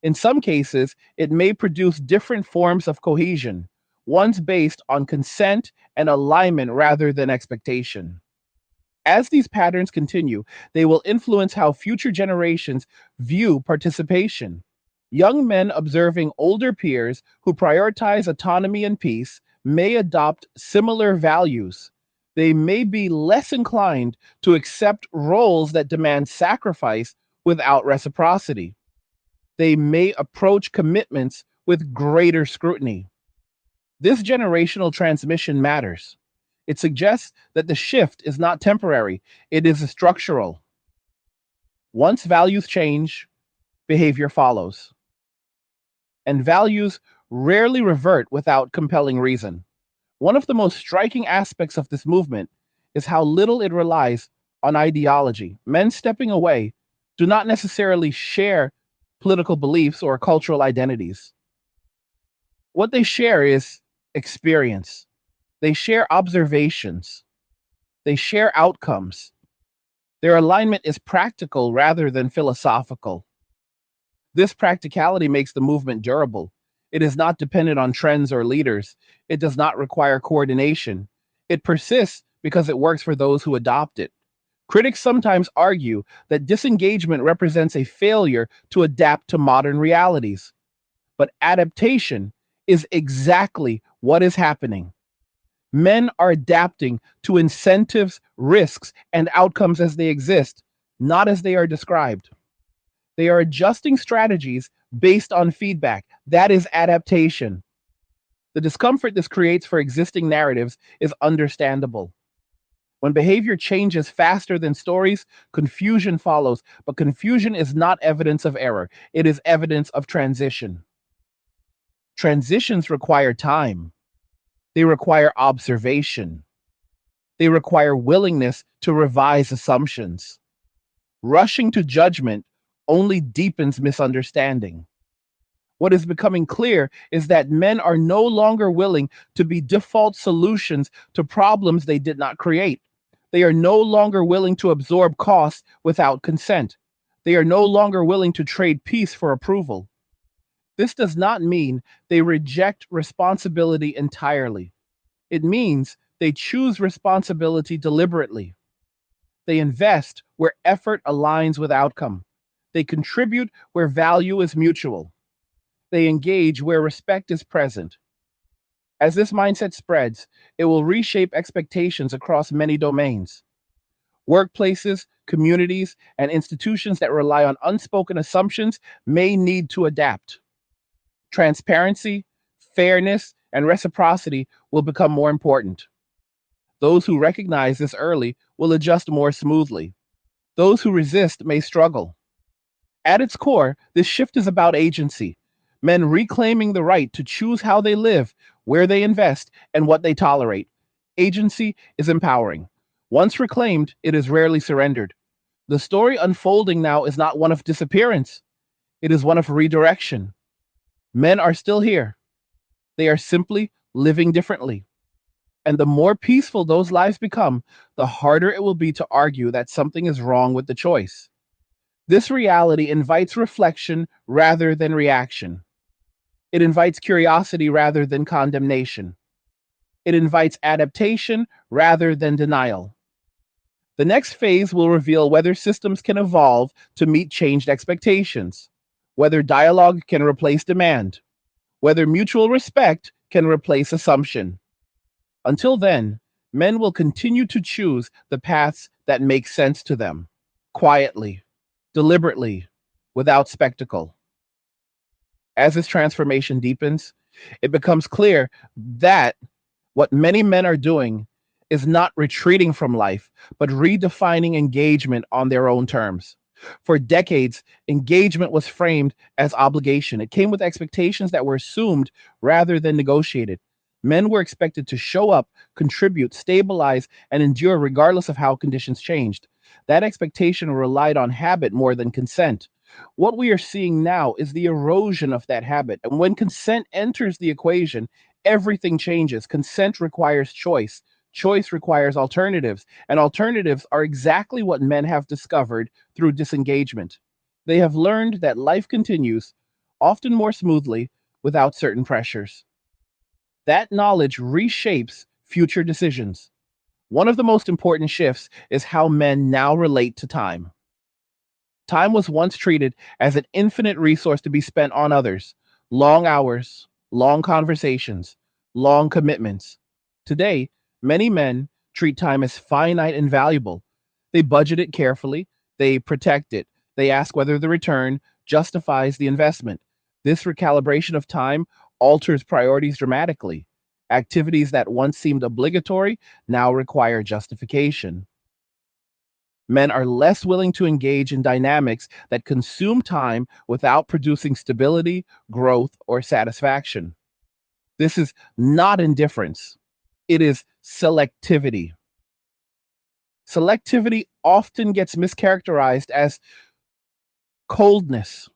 In some cases, it may produce different forms of cohesion, ones based on consent and alignment rather than expectation. As these patterns continue, they will influence how future generations view participation. Young men observing older peers who prioritize autonomy and peace may adopt similar values. They may be less inclined to accept roles that demand sacrifice without reciprocity. They may approach commitments with greater scrutiny. This generational transmission matters. It suggests that the shift is not temporary, it is structural. Once values change, behavior follows. And values rarely revert without compelling reason. One of the most striking aspects of this movement is how little it relies on ideology. Men stepping away do not necessarily share political beliefs or cultural identities. What they share is experience. They share observations. They share outcomes. Their alignment is practical rather than philosophical. This practicality makes the movement durable. It is not dependent on trends or leaders. It does not require coordination. It persists because it works for those who adopt it. Critics sometimes argue that disengagement represents a failure to adapt to modern realities. But adaptation is exactly what is happening. Men are adapting to incentives, risks, and outcomes as they exist, not as they are described. They are adjusting strategies based on feedback. That is adaptation. The discomfort this creates for existing narratives is understandable. When behavior changes faster than stories, confusion follows. But confusion is not evidence of error, it is evidence of transition. Transitions require time, they require observation, they require willingness to revise assumptions. Rushing to judgment only deepens misunderstanding. What is becoming clear is that men are no longer willing to be default solutions to problems they did not create. They are no longer willing to absorb costs without consent. They are no longer willing to trade peace for approval. This does not mean they reject responsibility entirely. It means they choose responsibility deliberately. They invest where effort aligns with outcome. They contribute where value is mutual. They engage where respect is present. As this mindset spreads, it will reshape expectations across many domains. Workplaces, communities, and institutions that rely on unspoken assumptions may need to adapt. Transparency, fairness, and reciprocity will become more important. Those who recognize this early will adjust more smoothly. Those who resist may struggle. At its core, this shift is about agency, men reclaiming the right to choose how they live, where they invest, and what they tolerate. Agency is empowering. Once reclaimed, it is rarely surrendered. The story unfolding now is not one of disappearance, it is one of redirection. Men are still here. They are simply living differently. And the more peaceful those lives become, the harder it will be to argue that something is wrong with the choice. This reality invites reflection rather than reaction. It invites curiosity rather than condemnation. It invites adaptation rather than denial. The next phase will reveal whether systems can evolve to meet changed expectations, whether dialogue can replace demand, whether mutual respect can replace assumption. Until then, men will continue to choose the paths that make sense to them, quietly, deliberately, without spectacle. As this transformation deepens, it becomes clear that what many men are doing is not retreating from life, but redefining engagement on their own terms. For decades, engagement was framed as obligation. It came with expectations that were assumed rather than negotiated. Men were expected to show up, contribute, stabilize, and endure regardless of how conditions changed. That expectation relied on habit more than consent. What we are seeing now is the erosion of that habit. And when consent enters the equation, everything changes. Consent requires choice. Choice requires alternatives. And alternatives are exactly what men have discovered through disengagement. They have learned that life continues, often more smoothly, without certain pressures. That knowledge reshapes future decisions. One of the most important shifts is how men now relate to time. Time was once treated as an infinite resource to be spent on others. Long hours, long conversations, long commitments. Today, many men treat time as finite and valuable. They budget it carefully, they protect it, they ask whether the return justifies the investment. This recalibration of time alters priorities dramatically. Activities that once seemed obligatory now require justification. Men are less willing to engage in dynamics that consume time without producing stability, growth, or satisfaction. This is not indifference, it is selectivity. Selectivity often gets mischaracterized as coldness,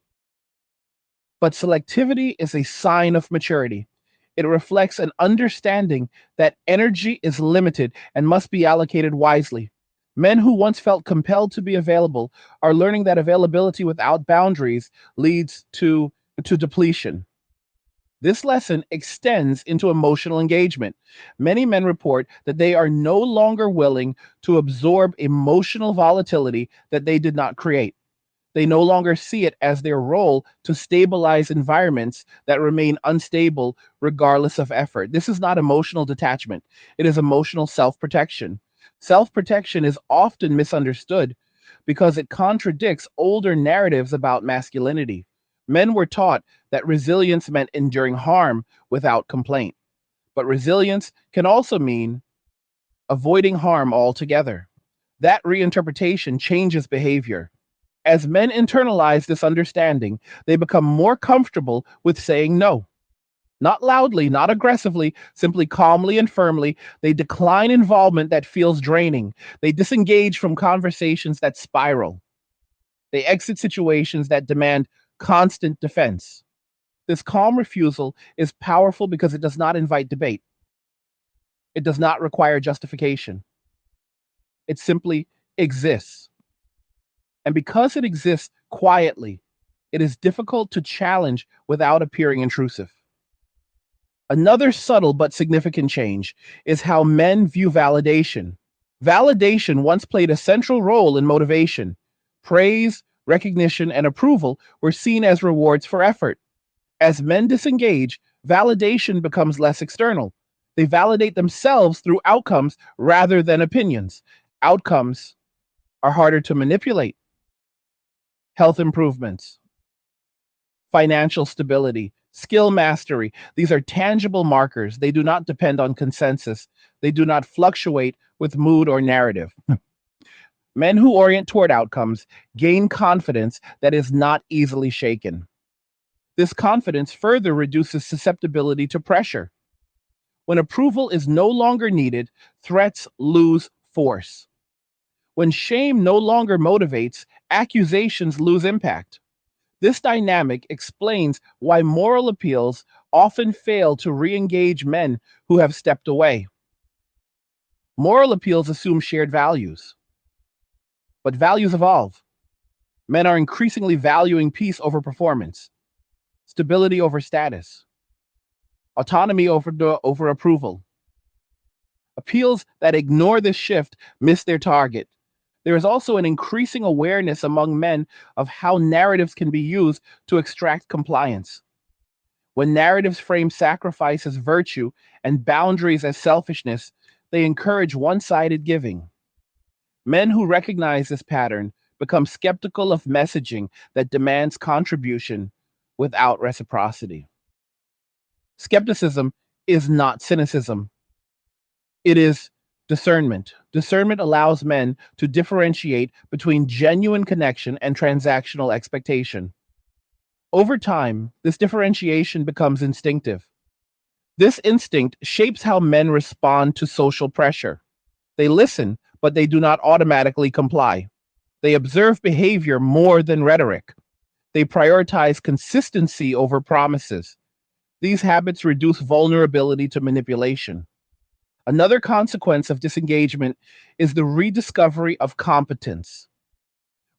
but selectivity is a sign of maturity. It reflects an understanding that energy is limited and must be allocated wisely. Men who once felt compelled to be available are learning that availability without boundaries leads to depletion. This lesson extends into emotional engagement. Many men report that they are no longer willing to absorb emotional volatility that they did not create. They no longer see it as their role to stabilize environments that remain unstable regardless of effort. This is not emotional detachment, it is emotional self protection. Self protection is often misunderstood because it contradicts older narratives about masculinity. Men were taught that resilience meant enduring harm without complaint, but resilience can also mean avoiding harm altogether. That reinterpretation changes behavior. As men internalize this understanding, they become more comfortable with saying no. Not loudly, not aggressively, simply calmly and firmly. They decline involvement that feels draining. They disengage from conversations that spiral. They exit situations that demand constant defense. This calm refusal is powerful because it does not invite debate. It does not require justification. It simply exists. And because it exists quietly, it is difficult to challenge without appearing intrusive. Another subtle but significant change is how men view validation. Validation once played a central role in motivation. Praise, recognition, and approval were seen as rewards for effort. As men disengage, validation becomes less external. They validate themselves through outcomes rather than opinions. Outcomes are harder to manipulate. Health improvements, financial stability, skill mastery. These are tangible markers. They do not depend on consensus. They do not fluctuate with mood or narrative. Men who orient toward outcomes gain confidence that is not easily shaken. This confidence further reduces susceptibility to pressure. When approval is no longer needed, threats lose force. When shame no longer motivates, accusations lose impact. This dynamic explains why moral appeals often fail to re engage men who have stepped away. Moral appeals assume shared values, but values evolve. Men are increasingly valuing peace over performance, stability over status, autonomy over approval. Appeals that ignore this shift miss their target. There is also an increasing awareness among men of how narratives can be used to extract compliance. When narratives frame sacrifice as virtue and boundaries as selfishness, they encourage one-sided giving. Men who recognize this pattern become skeptical of messaging that demands contribution without reciprocity. Skepticism is not cynicism. It is discernment. Discernment allows men to differentiate between genuine connection and transactional expectation. Over time, this differentiation becomes instinctive. This instinct shapes how men respond to social pressure. They listen, but they do not automatically comply. They observe behavior more than rhetoric. They prioritize consistency over promises. These habits reduce vulnerability to manipulation. Another consequence of disengagement is the rediscovery of competence.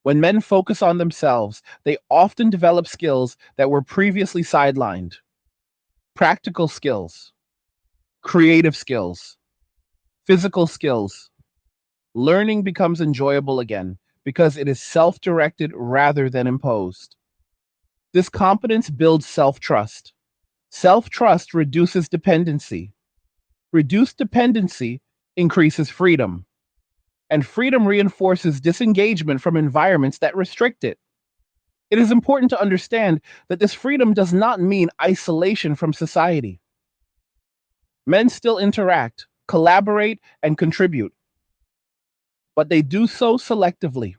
When men focus on themselves, they often develop skills that were previously sidelined. Practical skills, creative skills, physical skills. Learning becomes enjoyable again because it is self-directed rather than imposed. This competence builds self-trust. Self-trust reduces dependency. Reduced dependency increases freedom. And freedom reinforces disengagement from environments that restrict it. It is important to understand that this freedom does not mean isolation from society. Men still interact, collaborate, and contribute, but they do so selectively.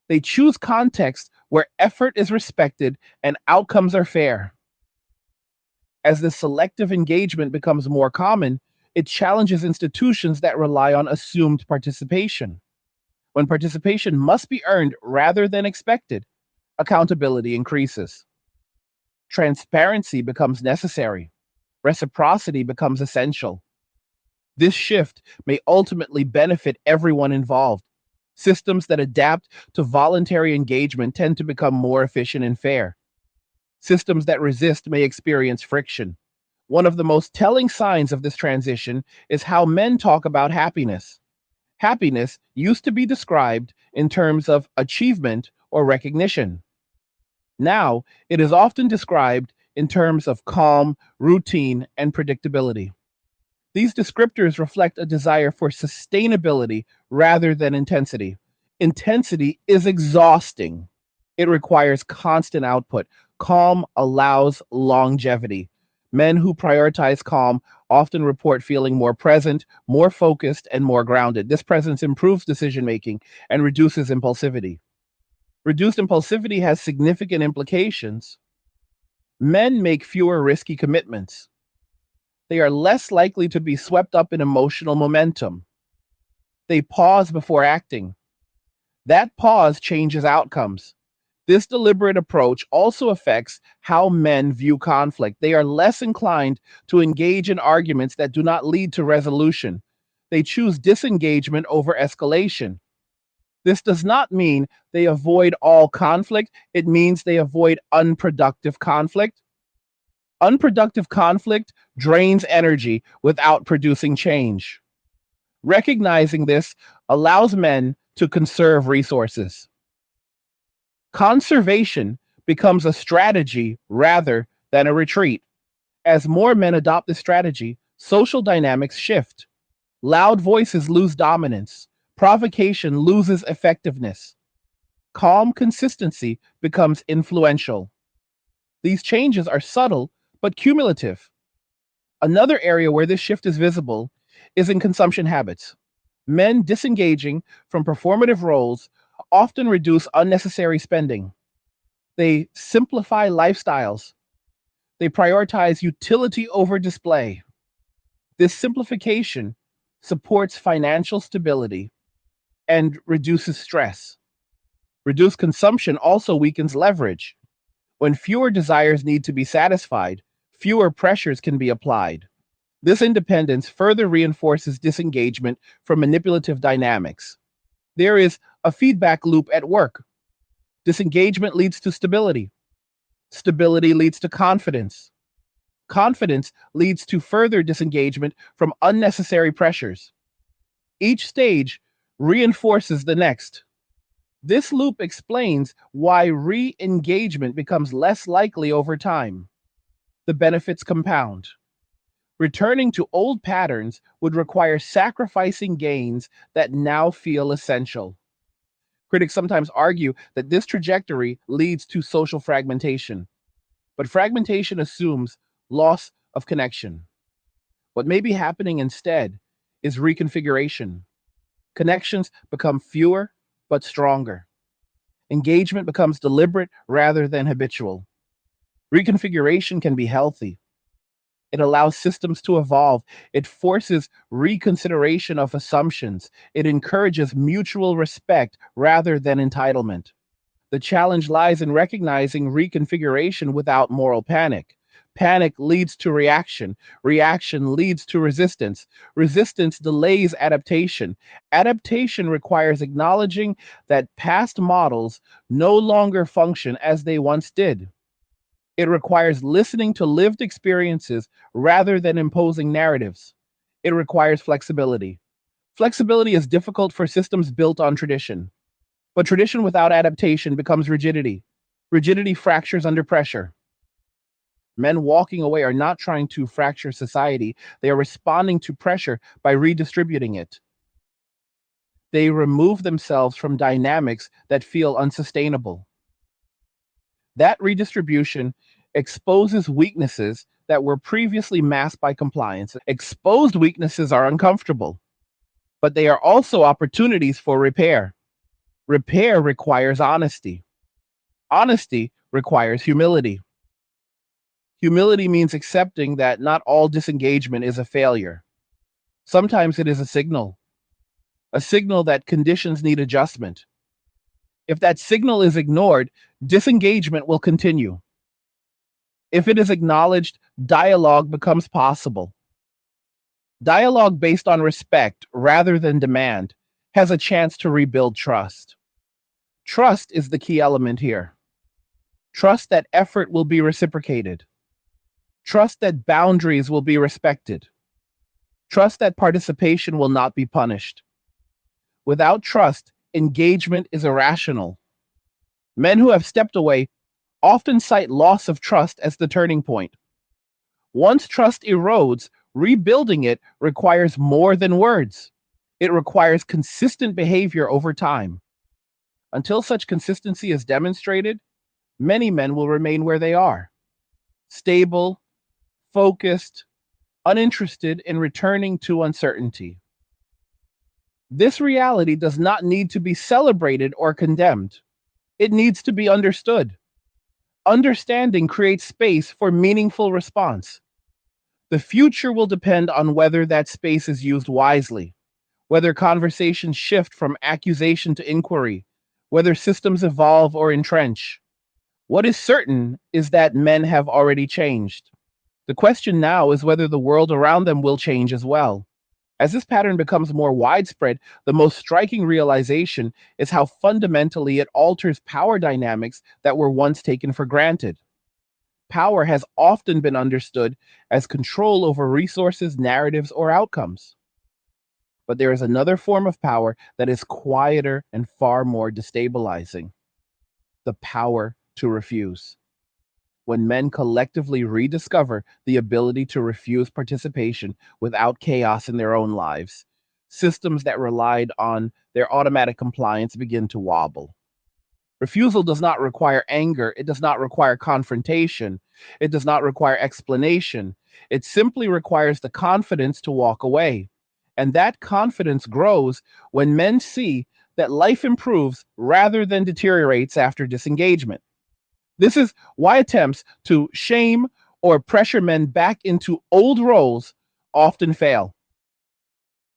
They choose contexts where effort is respected and outcomes are fair. As this selective engagement becomes more common, it challenges institutions that rely on assumed participation. When participation must be earned rather than expected, accountability increases. Transparency becomes necessary. Reciprocity becomes essential. This shift may ultimately benefit everyone involved. Systems that adapt to voluntary engagement tend to become more efficient and fair. Systems that resist may experience friction. One of the most telling signs of this transition is how men talk about happiness. Happiness used to be described in terms of achievement or recognition. Now, it is often described in terms of calm, routine, and predictability. These descriptors reflect a desire for sustainability rather than intensity. Intensity is exhausting. It requires constant output. Calm allows longevity. Men who prioritize calm often report feeling more present, more focused, and more grounded. This presence improves decision making and reduces impulsivity. Reduced impulsivity has significant implications. Men make fewer risky commitments. They are less likely to be swept up in emotional momentum. They pause before acting. That pause changes outcomes. This deliberate approach also affects how men view conflict. They are less inclined to engage in arguments that do not lead to resolution. They choose disengagement over escalation. This does not mean they avoid all conflict. It means they avoid unproductive conflict. Unproductive conflict drains energy without producing change. Recognizing this allows men to conserve resources. Conservation becomes a strategy rather than a retreat. As more men adopt this strategy, social dynamics shift. Loud voices lose dominance. Provocation loses effectiveness. Calm consistency becomes influential. These changes are subtle but cumulative. Another area where this shift is visible is in consumption habits. Men disengaging from performative roles often reduce unnecessary spending. They simplify lifestyles. They prioritize utility over display. This simplification supports financial stability and reduces stress. Reduced consumption also weakens leverage. When fewer desires need to be satisfied, fewer pressures can be applied. This independence further reinforces disengagement from manipulative dynamics. There is a feedback loop at work. Disengagement leads to stability. Stability leads to confidence. Confidence leads to further disengagement from unnecessary pressures. Each stage reinforces the next. This loop explains why re engagement becomes less likely over time. the benefits compound. Returning to old patterns would require sacrificing gains that now feel essential. Critics sometimes argue that this trajectory leads to social fragmentation, but fragmentation assumes loss of connection. What may be happening instead is reconfiguration. Connections become fewer but stronger. Engagement becomes deliberate rather than habitual. Reconfiguration can be healthy. It allows systems to evolve. It forces reconsideration of assumptions. It encourages mutual respect rather than entitlement. The challenge lies in recognizing reconfiguration without moral panic. Panic leads to reaction. Reaction leads to resistance. Resistance delays adaptation. Adaptation requires acknowledging that past models no longer function as they once did. It requires listening to lived experiences rather than imposing narratives. It requires flexibility. Flexibility is difficult for systems built on tradition, but tradition without adaptation becomes rigidity. Rigidity fractures under pressure. Men walking away are not trying to fracture society, they are responding to pressure by redistributing it. They remove themselves from dynamics that feel unsustainable. That redistribution exposes weaknesses that were previously masked by compliance. Exposed weaknesses are uncomfortable, but they are also opportunities for repair. Repair requires honesty. Honesty requires humility. Humility means accepting that not all disengagement is a failure. Sometimes it is a signal that conditions need adjustment. If that signal is ignored, disengagement will continue. If it is acknowledged, dialogue becomes possible. Dialogue based on respect rather than demand has a chance to rebuild trust. Trust is the key element here. Trust that effort will be reciprocated. Trust that boundaries will be respected. Trust that participation will not be punished. Without trust, engagement is irrational. Men who have stepped away often cite loss of trust as the turning point. Once trust erodes, rebuilding it requires more than words. It requires consistent behavior over time. Until such consistency is demonstrated, many men will remain where they are, stable, focused, uninterested in returning to uncertainty. This reality does not need to be celebrated or condemned. It needs to be understood. Understanding creates space for meaningful response. The future will depend on whether that space is used wisely, whether conversations shift from accusation to inquiry, whether systems evolve or entrench. What is certain is that men have already changed. The question now is whether the world around them will change as well. As this pattern becomes more widespread, the most striking realization is how fundamentally it alters power dynamics that were once taken for granted. Power has often been understood as control over resources, narratives, or outcomes. But there is another form of power that is quieter and far more destabilizing: the power to refuse. When men collectively rediscover the ability to refuse participation without chaos in their own lives, systems that relied on their automatic compliance begin to wobble. Refusal does not require anger. It does not require confrontation. It does not require explanation. It simply requires the confidence to walk away. And that confidence grows when men see that life improves rather than deteriorates after disengagement. This is why attempts to shame or pressure men back into old roles often fail.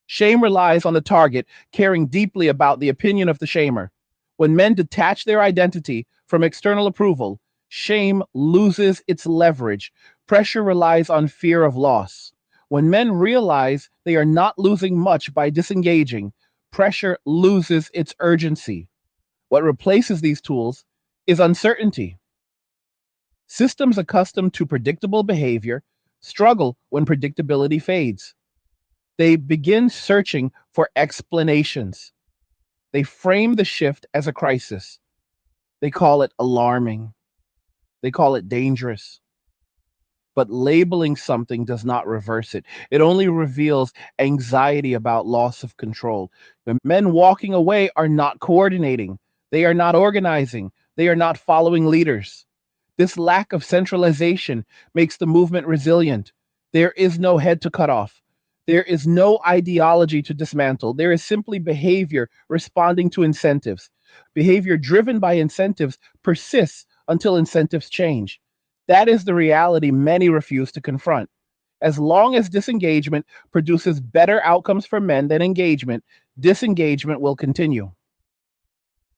Shame relies on the target caring deeply about the opinion of the shamer. When men detach their identity from external approval, shame loses its leverage. Pressure relies on fear of loss. When men realize they are not losing much by disengaging, pressure loses its urgency. What replaces these tools is uncertainty. Systems accustomed to predictable behavior struggle when predictability fades. They begin searching for explanations. They frame the shift as a crisis. They call it alarming. They call it dangerous. But labeling something does not reverse it. It only reveals anxiety about loss of control. The men walking away are not coordinating, they are not organizing, they are not following leaders. This lack of centralization makes the movement resilient. There is no head to cut off. There is no ideology to dismantle. There is simply behavior responding to incentives. Behavior driven by incentives persists until incentives change. That is the reality many refuse to confront. As long as disengagement produces better outcomes for men than engagement, disengagement will continue.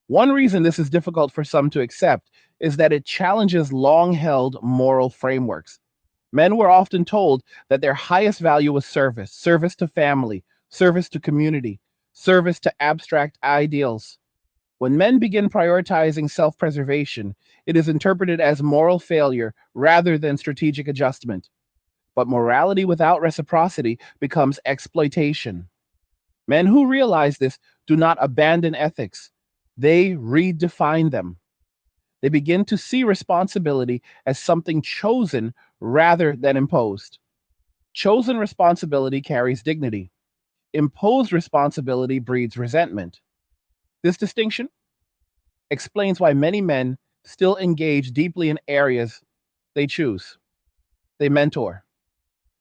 One reason this is difficult for some to accept is that it challenges long held moral frameworks. Men were often told that their highest value was service, service to family, service to community, service to abstract ideals. When men begin prioritizing self preservation, it is interpreted as moral failure rather than strategic adjustment. But morality without reciprocity becomes exploitation. Men who realize this do not abandon ethics, they redefine them. They begin to see responsibility as something chosen rather than imposed. Chosen responsibility carries dignity. Imposed responsibility breeds resentment. This distinction explains why many men still engage deeply in areas they choose. They mentor,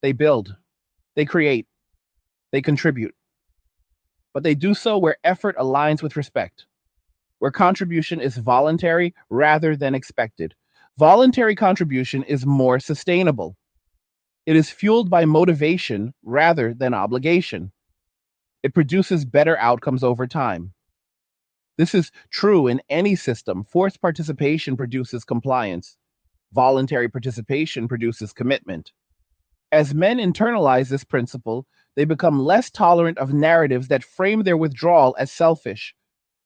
they build, they create, they contribute. But they do so where effort aligns with respect, where contribution is voluntary rather than expected. Voluntary contribution is more sustainable. It is fueled by motivation rather than obligation. It produces better outcomes over time. This is true in any system. Forced participation produces compliance. Voluntary participation produces commitment. As men internalize this principle, they become less tolerant of narratives that frame their withdrawal as selfish.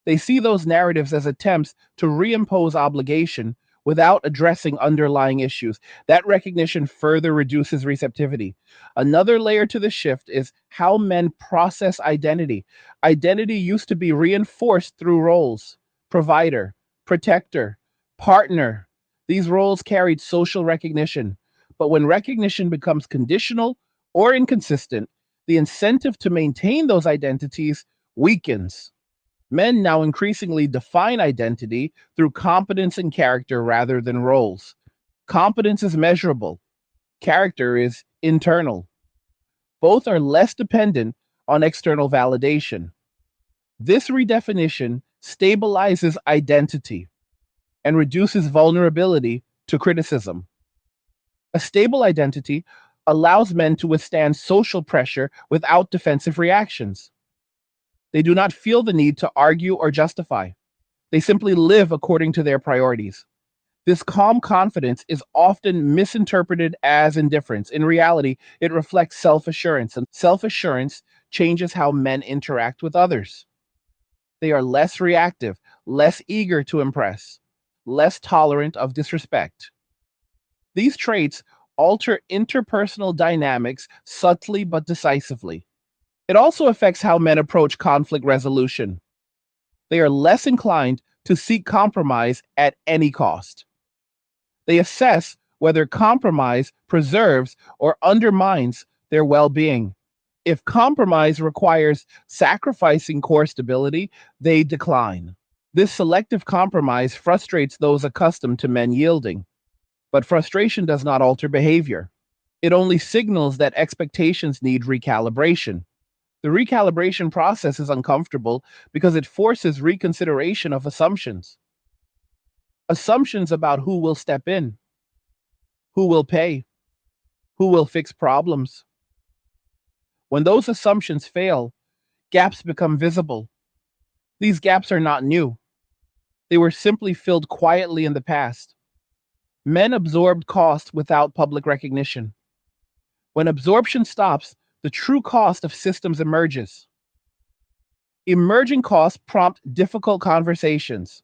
They see those narratives as attempts to reimpose obligation without addressing underlying issues. That recognition further reduces receptivity. Another layer to the shift is how men process identity. Identity used to be reinforced through roles: provider, protector, partner. These roles carried social recognition. But when recognition becomes conditional or inconsistent, the incentive to maintain those identities weakens. Men now increasingly define identity through competence and character rather than roles. Competence is measurable, character is internal. Both are less dependent on external validation. This redefinition stabilizes identity and reduces vulnerability to criticism. A stable identity allows men to withstand social pressure without defensive reactions. They do not feel the need to argue or justify. They simply live according to their priorities. This calm confidence is often misinterpreted as indifference. In reality, it reflects self assurance, and self assurance changes how men interact with others. They are less reactive, less eager to impress, less tolerant of disrespect. These traits alter interpersonal dynamics subtly but decisively. It also affects how men approach conflict resolution. They are less inclined to seek compromise at any cost. They assess whether compromise preserves or undermines their well being. If compromise requires sacrificing core stability, they decline. This selective compromise frustrates those accustomed to men yielding. But frustration does not alter behavior. It only signals that expectations need recalibration. The recalibration process is uncomfortable because it forces reconsideration of assumptions. Assumptions about who will step in, who will pay, who will fix problems. When those assumptions fail, gaps become visible. These gaps are not new. They were simply filled quietly in the past. Men absorbed cost without public recognition. When absorption stops, the true cost of systems emerges. Emerging costs prompt difficult conversations,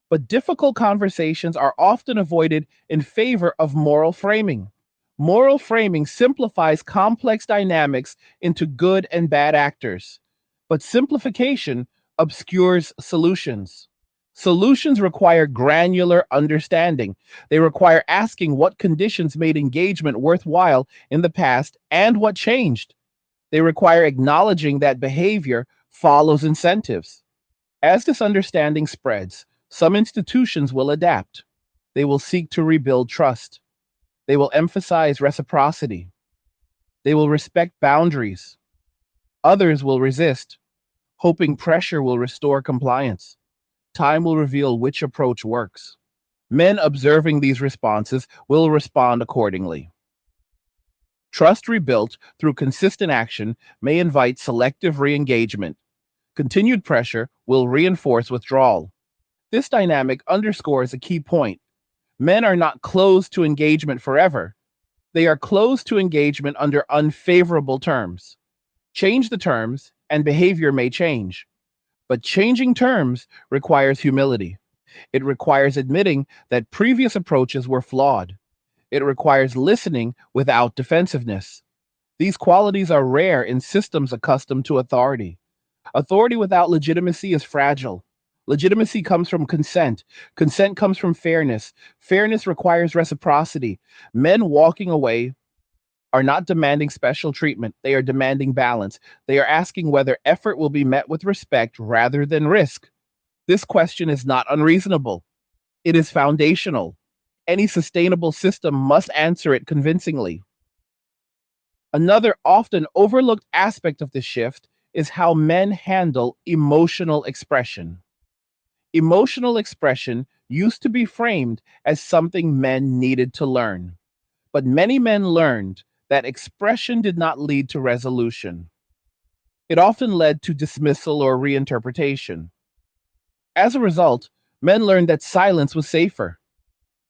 but difficult conversations are often avoided in favor of moral framing. Moral framing simplifies complex dynamics into good and bad actors, but simplification obscures solutions. Solutions require granular understanding. They require asking what conditions made engagement worthwhile in the past and what changed. They require acknowledging that behavior follows incentives. As this understanding spreads, some institutions will adapt. They will seek to rebuild trust. They will emphasize reciprocity. They will respect boundaries. Others will resist, hoping pressure will restore compliance. Time will reveal which approach works. Men observing these responses will respond accordingly. Trust rebuilt through consistent action may invite selective re engagement. Continued pressure will reinforce withdrawal. This dynamic underscores a key point. Men are not closed to engagement forever. They are closed to engagement under unfavorable terms. Change the terms, and behavior may change. But changing terms requires humility. It requires admitting that previous approaches were flawed. It requires listening without defensiveness. These qualities are rare in systems accustomed to authority. Authority without legitimacy is fragile. Legitimacy comes from consent. Consent comes from fairness. Fairness requires reciprocity. Men walking away are not demanding special treatment. They are demanding balance. They are asking whether effort will be met with respect rather than risk. This question is not unreasonable. It is foundational. Any sustainable system must answer it convincingly. Another often overlooked aspect of this shift is how men handle emotional expression. Emotional expression used to be framed as something men needed to learn, but many men learned that expression did not lead to resolution. It often led to dismissal or reinterpretation. As a result, men learned that silence was safer,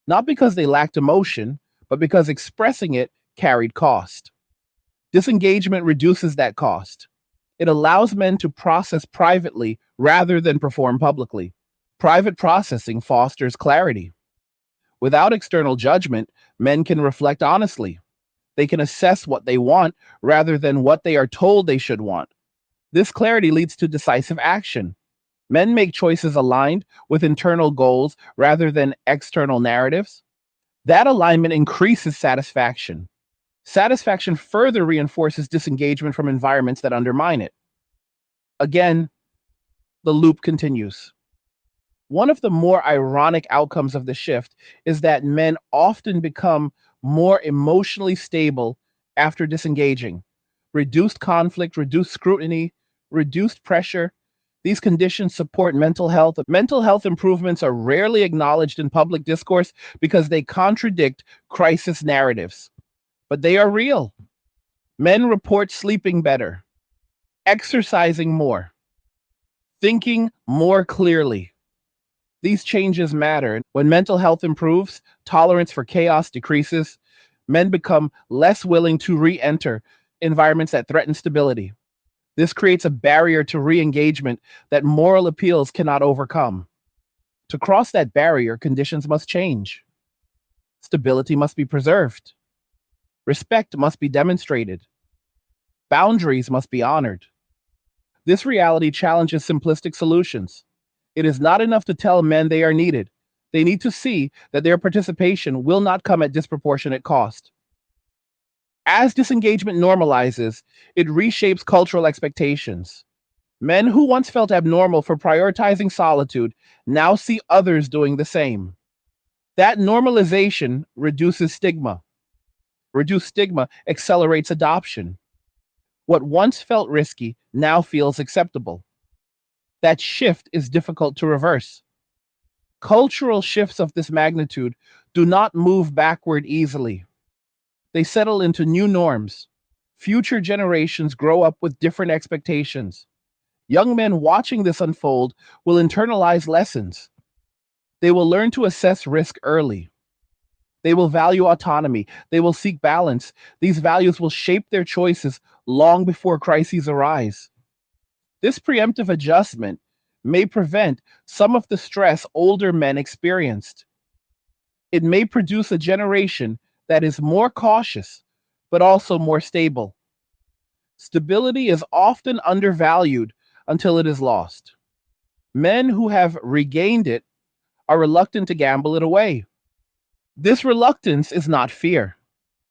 not because they lacked emotion, but because expressing it carried cost. Disengagement reduces that cost. It allows men to process privately rather than perform publicly. Private processing fosters clarity. Without external judgment, men can reflect honestly. They can assess what they want rather than what they are told they should want. This clarity leads to decisive action. Men make choices aligned with internal goals rather than external narratives. That alignment increases satisfaction. Satisfaction further reinforces disengagement from environments that undermine it. Again, the loop continues. One of the more ironic outcomes of the shift is that men often become more emotionally stable after disengaging. Reduced conflict, reduced scrutiny, reduced pressure. These conditions support mental health. Mental health improvements are rarely acknowledged in public discourse because they contradict crisis narratives, but they are real. Men report sleeping better, exercising more, thinking more clearly. These changes matter. When mental health improves, tolerance for chaos decreases. Men become less willing to re enter environments that threaten stability. This creates a barrier to re engagement that moral appeals cannot overcome. To cross that barrier, conditions must change. Stability must be preserved. Respect must be demonstrated. Boundaries must be honored. This reality challenges simplistic solutions. It is not enough to tell men they are needed. They need to see that their participation will not come at disproportionate cost. As disengagement normalizes, it reshapes cultural expectations. Men who once felt abnormal for prioritizing solitude now see others doing the same. That normalization reduces stigma. Reduced stigma accelerates adoption. What once felt risky now feels acceptable. That shift is difficult to reverse. Cultural shifts of this magnitude do not move backward easily. They settle into new norms. Future generations grow up with different expectations. Young men watching this unfold will internalize lessons. They will learn to assess risk early. They will value autonomy. They will seek balance. These values will shape their choices long before crises arise. This preemptive adjustment may prevent some of the stress older men experienced. It may produce a generation that is more cautious, but also more stable. Stability is often undervalued until it is lost. Men who have regained it are reluctant to gamble it away. This reluctance is not fear.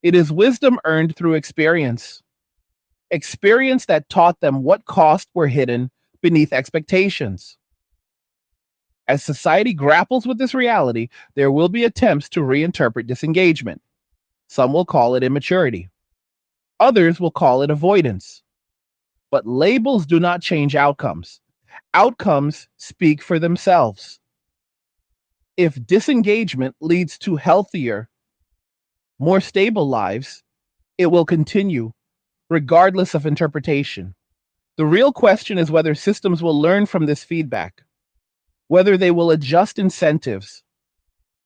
It is wisdom earned through experience. Experience that taught them what costs were hidden beneath expectations. As society grapples with this reality, there will be attempts to reinterpret disengagement. Some will call it immaturity. Others will call it avoidance. But labels do not change outcomes. Outcomes speak for themselves. If disengagement leads to healthier, more stable lives, it will continue regardless of interpretation. The real question is whether systems will learn from this feedback, whether they will adjust incentives,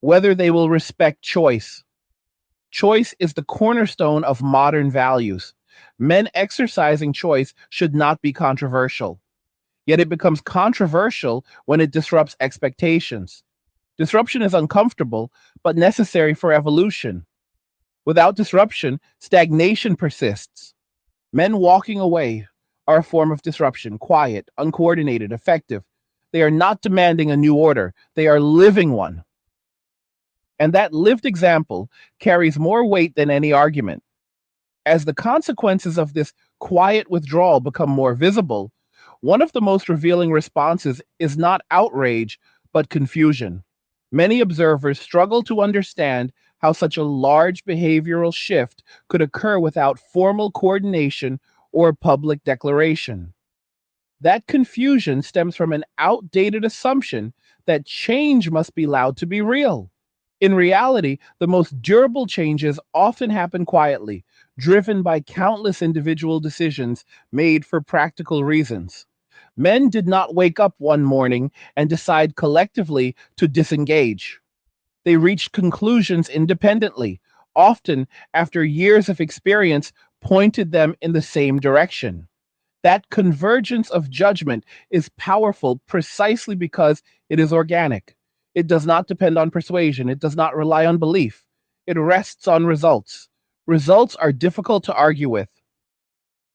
whether they will respect choice. Choice is the cornerstone of modern values. Men exercising choice should not be controversial. Yet it becomes controversial when it disrupts expectations. Disruption is uncomfortable, but necessary for evolution. Without disruption, stagnation persists. Men walking away are a form of disruption, quiet, uncoordinated, effective. They are not demanding a new order, they are living one. And that lived example carries more weight than any argument. As the consequences of this quiet withdrawal become more visible, one of the most revealing responses is not outrage, but confusion. Many observers struggle to understand how such a large behavioral shift could occur without formal coordination or public declaration. That confusion stems from an outdated assumption that change must be loud to be real. In reality, the most durable changes often happen quietly, driven by countless individual decisions made for practical reasons. Men did not wake up one morning and decide collectively to disengage. They reached conclusions independently, often after years of experience pointed them in the same direction. That convergence of judgment is powerful precisely because it is organic. It does not depend on persuasion, it does not rely on belief. It rests on results. Results are difficult to argue with.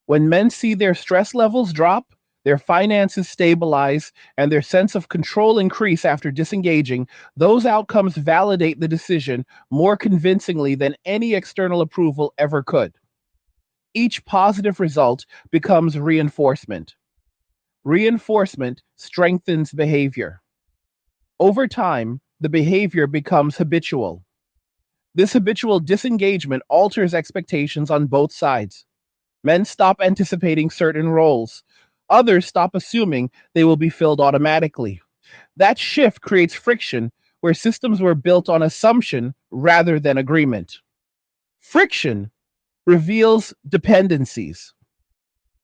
When men see their stress levels drop, their finances stabilize, and their sense of control increase after disengaging, those outcomes validate the decision more convincingly than any external approval ever could. Each positive result becomes reinforcement. Reinforcement strengthens behavior. Over time, the behavior becomes habitual. This habitual disengagement alters expectations on both sides. Men stop anticipating certain roles. Others stop assuming they will be filled automatically. That shift creates friction where systems were built on assumption rather than agreement. Friction reveals dependencies.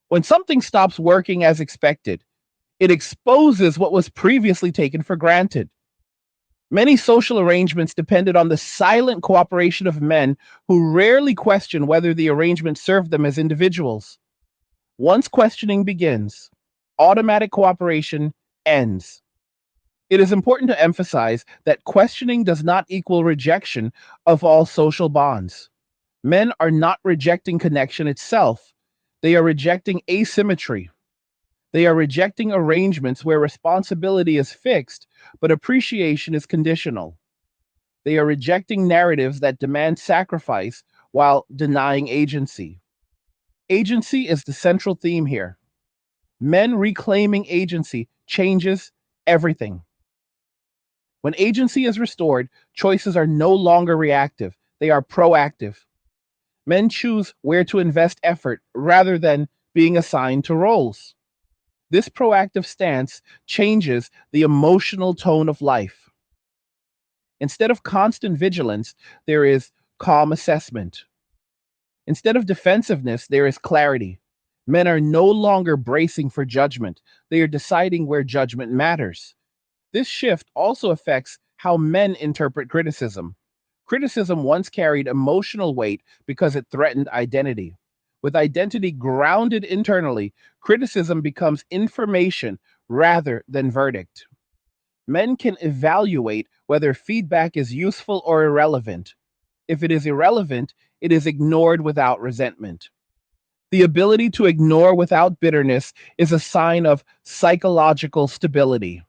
When something stops working as expected, it exposes what was previously taken for granted. Many social arrangements depended on the silent cooperation of men who rarely question whether the arrangement served them as individuals. Once questioning begins, automatic cooperation ends. It is important to emphasize that questioning does not equal rejection of all social bonds. Men are not rejecting connection itself, they are rejecting asymmetry. They are rejecting arrangements where responsibility is fixed, but appreciation is conditional. They are rejecting narratives that demand sacrifice while denying agency. Agency is the central theme here. Men reclaiming agency changes everything. When agency is restored, choices are no longer reactive, they are proactive. Men choose where to invest effort rather than being assigned to roles. This proactive stance changes the emotional tone of life. Instead of constant vigilance, there is calm assessment. Instead of defensiveness, there is clarity. Men are no longer bracing for judgment, they are deciding where judgment matters. This shift also affects how men interpret criticism. Criticism once carried emotional weight because it threatened identity. With identity grounded internally, criticism becomes information rather than verdict. Men can evaluate whether feedback is useful or irrelevant. If it is irrelevant, it is ignored without resentment. The ability to ignore without bitterness is a sign of psychological stability.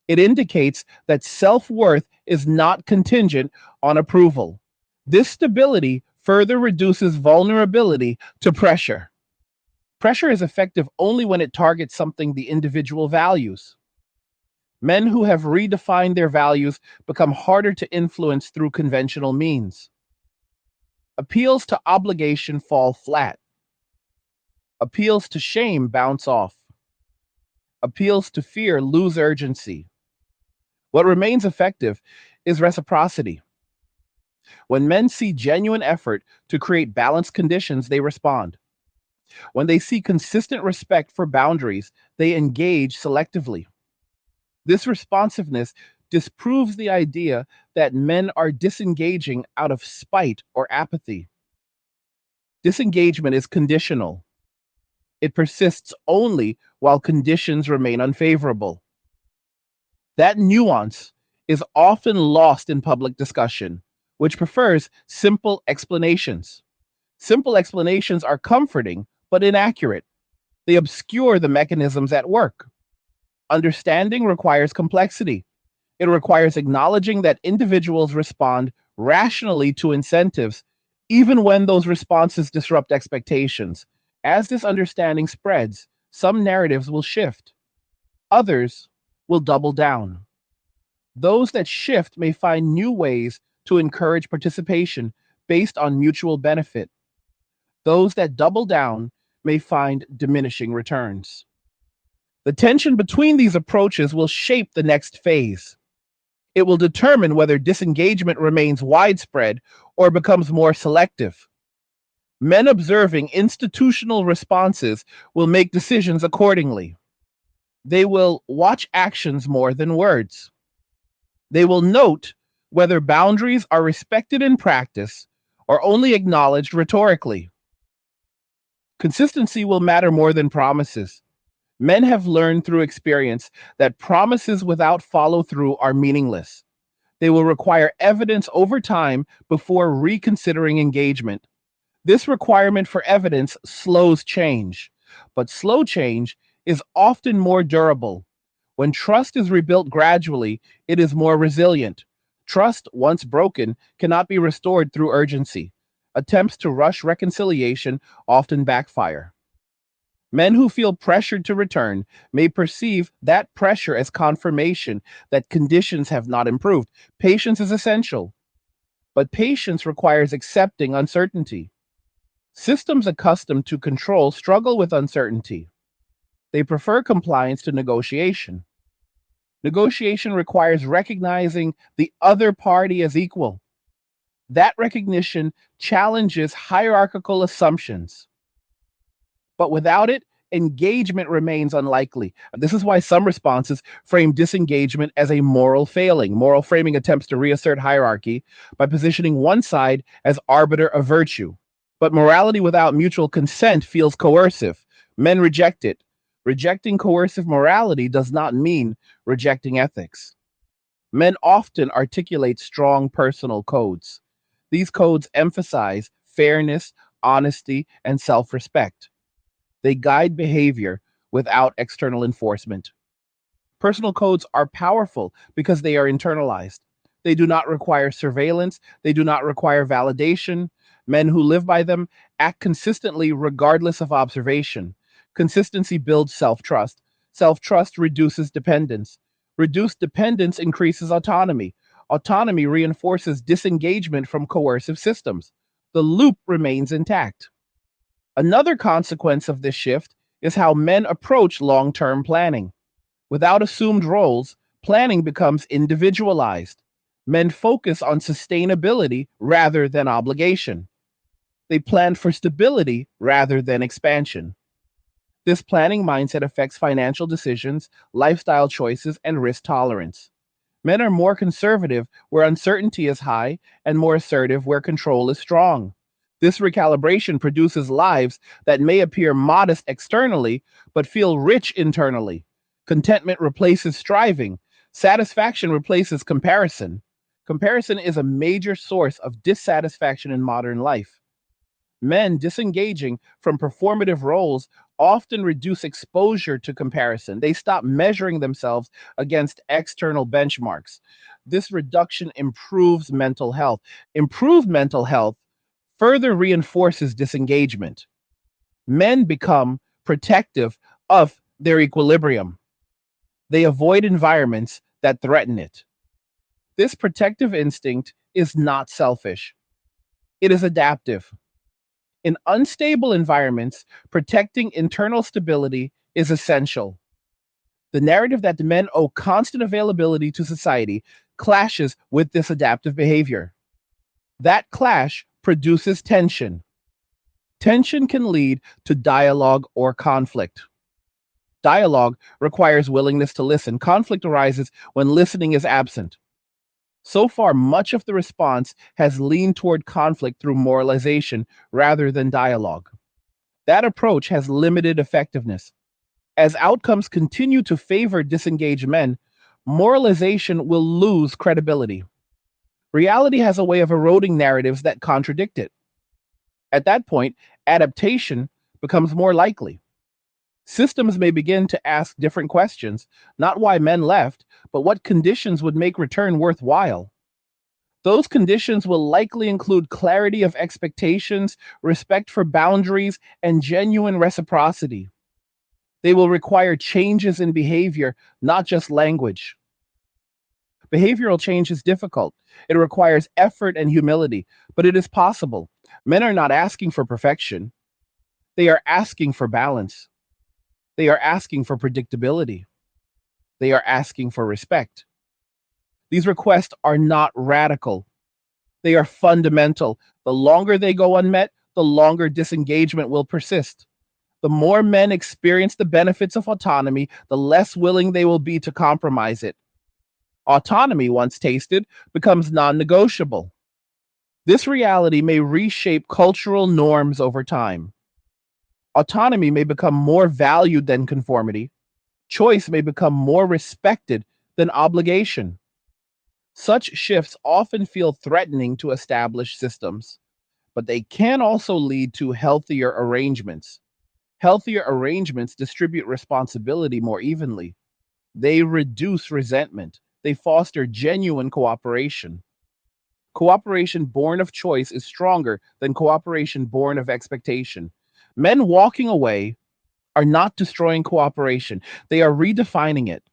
It indicates that self worth is not contingent on approval. This stability further reduces vulnerability to pressure. Pressure is effective only when it targets something the individual values. Men who have redefined their values become harder to influence through conventional means. Appeals to obligation fall flat. Appeals to shame bounce off. Appeals to fear lose urgency. What remains effective is reciprocity. When men see genuine effort to create balanced conditions, they respond. When they see consistent respect for boundaries, they engage selectively. This responsiveness disproves the idea that men are disengaging out of spite or apathy. Disengagement is conditional. It persists only while conditions remain unfavorable. That nuance is often lost in public discussion, which prefers simple explanations. Simple explanations are comforting but inaccurate. They obscure the mechanisms at work. Understanding requires complexity. It requires acknowledging that individuals respond rationally to incentives, even when those responses disrupt expectations. As this understanding spreads, some narratives will shift, others will double down. Those that shift may find new ways to encourage participation based on mutual benefit. Those that double down may find diminishing returns. The tension between these approaches will shape the next phase. It will determine whether disengagement remains widespread or becomes more selective. Men observing institutional responses will make decisions accordingly. They will watch actions more than words. They will note whether boundaries are respected in practice or only acknowledged rhetorically. Consistency will matter more than promises. Men have learned through experience that promises without follow through are meaningless. They will require evidence over time before reconsidering engagement. This requirement for evidence slows change, but slow change is often more durable. When trust is rebuilt gradually, it is more resilient. Trust, once broken, cannot be restored through urgency. Attempts to rush reconciliation often backfire. Men who feel pressured to return may perceive that pressure as confirmation that conditions have not improved. Patience is essential, but patience requires accepting uncertainty. Systems accustomed to control struggle with uncertainty. They prefer compliance to negotiation. Negotiation requires recognizing the other party as equal. That recognition challenges hierarchical assumptions. But without it, engagement remains unlikely. This is why some responses frame disengagement as a moral failing. Moral framing attempts to reassert hierarchy by positioning one side as arbiter of virtue. But morality without mutual consent feels coercive. Men reject it. Rejecting coercive morality does not mean rejecting ethics. Men often articulate strong personal codes. These codes emphasize fairness, honesty, and self respect. They guide behavior without external enforcement. Personal codes are powerful because they are internalized. They do not require surveillance, they do not require validation. Men who live by them act consistently regardless of observation. Consistency builds self trust. Self trust reduces dependence. Reduced dependence increases autonomy. Autonomy reinforces disengagement from coercive systems. The loop remains intact. Another consequence of this shift is how men approach long term planning. Without assumed roles, planning becomes individualized. Men focus on sustainability rather than obligation. They plan for stability rather than expansion. This planning mindset affects financial decisions, lifestyle choices, and risk tolerance. Men are more conservative where uncertainty is high and more assertive where control is strong. This recalibration produces lives that may appear modest externally but feel rich internally. Contentment replaces striving, satisfaction replaces comparison. Comparison is a major source of dissatisfaction in modern life. Men disengaging from performative roles often reduce exposure to comparison. They stop measuring themselves against external benchmarks. This reduction improves mental health. Improved mental health further reinforces disengagement. Men become protective of their equilibrium. They avoid environments that threaten it. This protective instinct is not selfish, it is adaptive. In unstable environments, protecting internal stability is essential. The narrative that the men owe constant availability to society clashes with this adaptive behavior. That clash produces tension. Tension can lead to dialogue or conflict. Dialogue requires willingness to listen. Conflict arises when listening is absent. So far, much of the response has leaned toward conflict through moralization rather than dialogue. That approach has limited effectiveness. As outcomes continue to favor disengaged men, moralization will lose credibility. Reality has a way of eroding narratives that contradict it. At that point, adaptation becomes more likely. Systems may begin to ask different questions, not why men left, but what conditions would make return worthwhile. Those conditions will likely include clarity of expectations, respect for boundaries, and genuine reciprocity. They will require changes in behavior, not just language. Behavioral change is difficult. It requires effort and humility, but it is possible. Men are not asking for perfection. They are asking for balance. They are asking for predictability. They are asking for respect. These requests are not radical. They are fundamental. The longer they go unmet, the longer disengagement will persist. The more men experience the benefits of autonomy, the less willing they will be to compromise it. Autonomy, once tasted, becomes non negotiable. This reality may reshape cultural norms over time. Autonomy may become more valued than conformity. Choice may become more respected than obligation. Such shifts often feel threatening to established systems, but they can also lead to healthier arrangements. Healthier arrangements distribute responsibility more evenly. They reduce resentment. They foster genuine cooperation. Cooperation born of choice is stronger than cooperation born of expectation. Men walking away are not destroying cooperation, they are redefining it.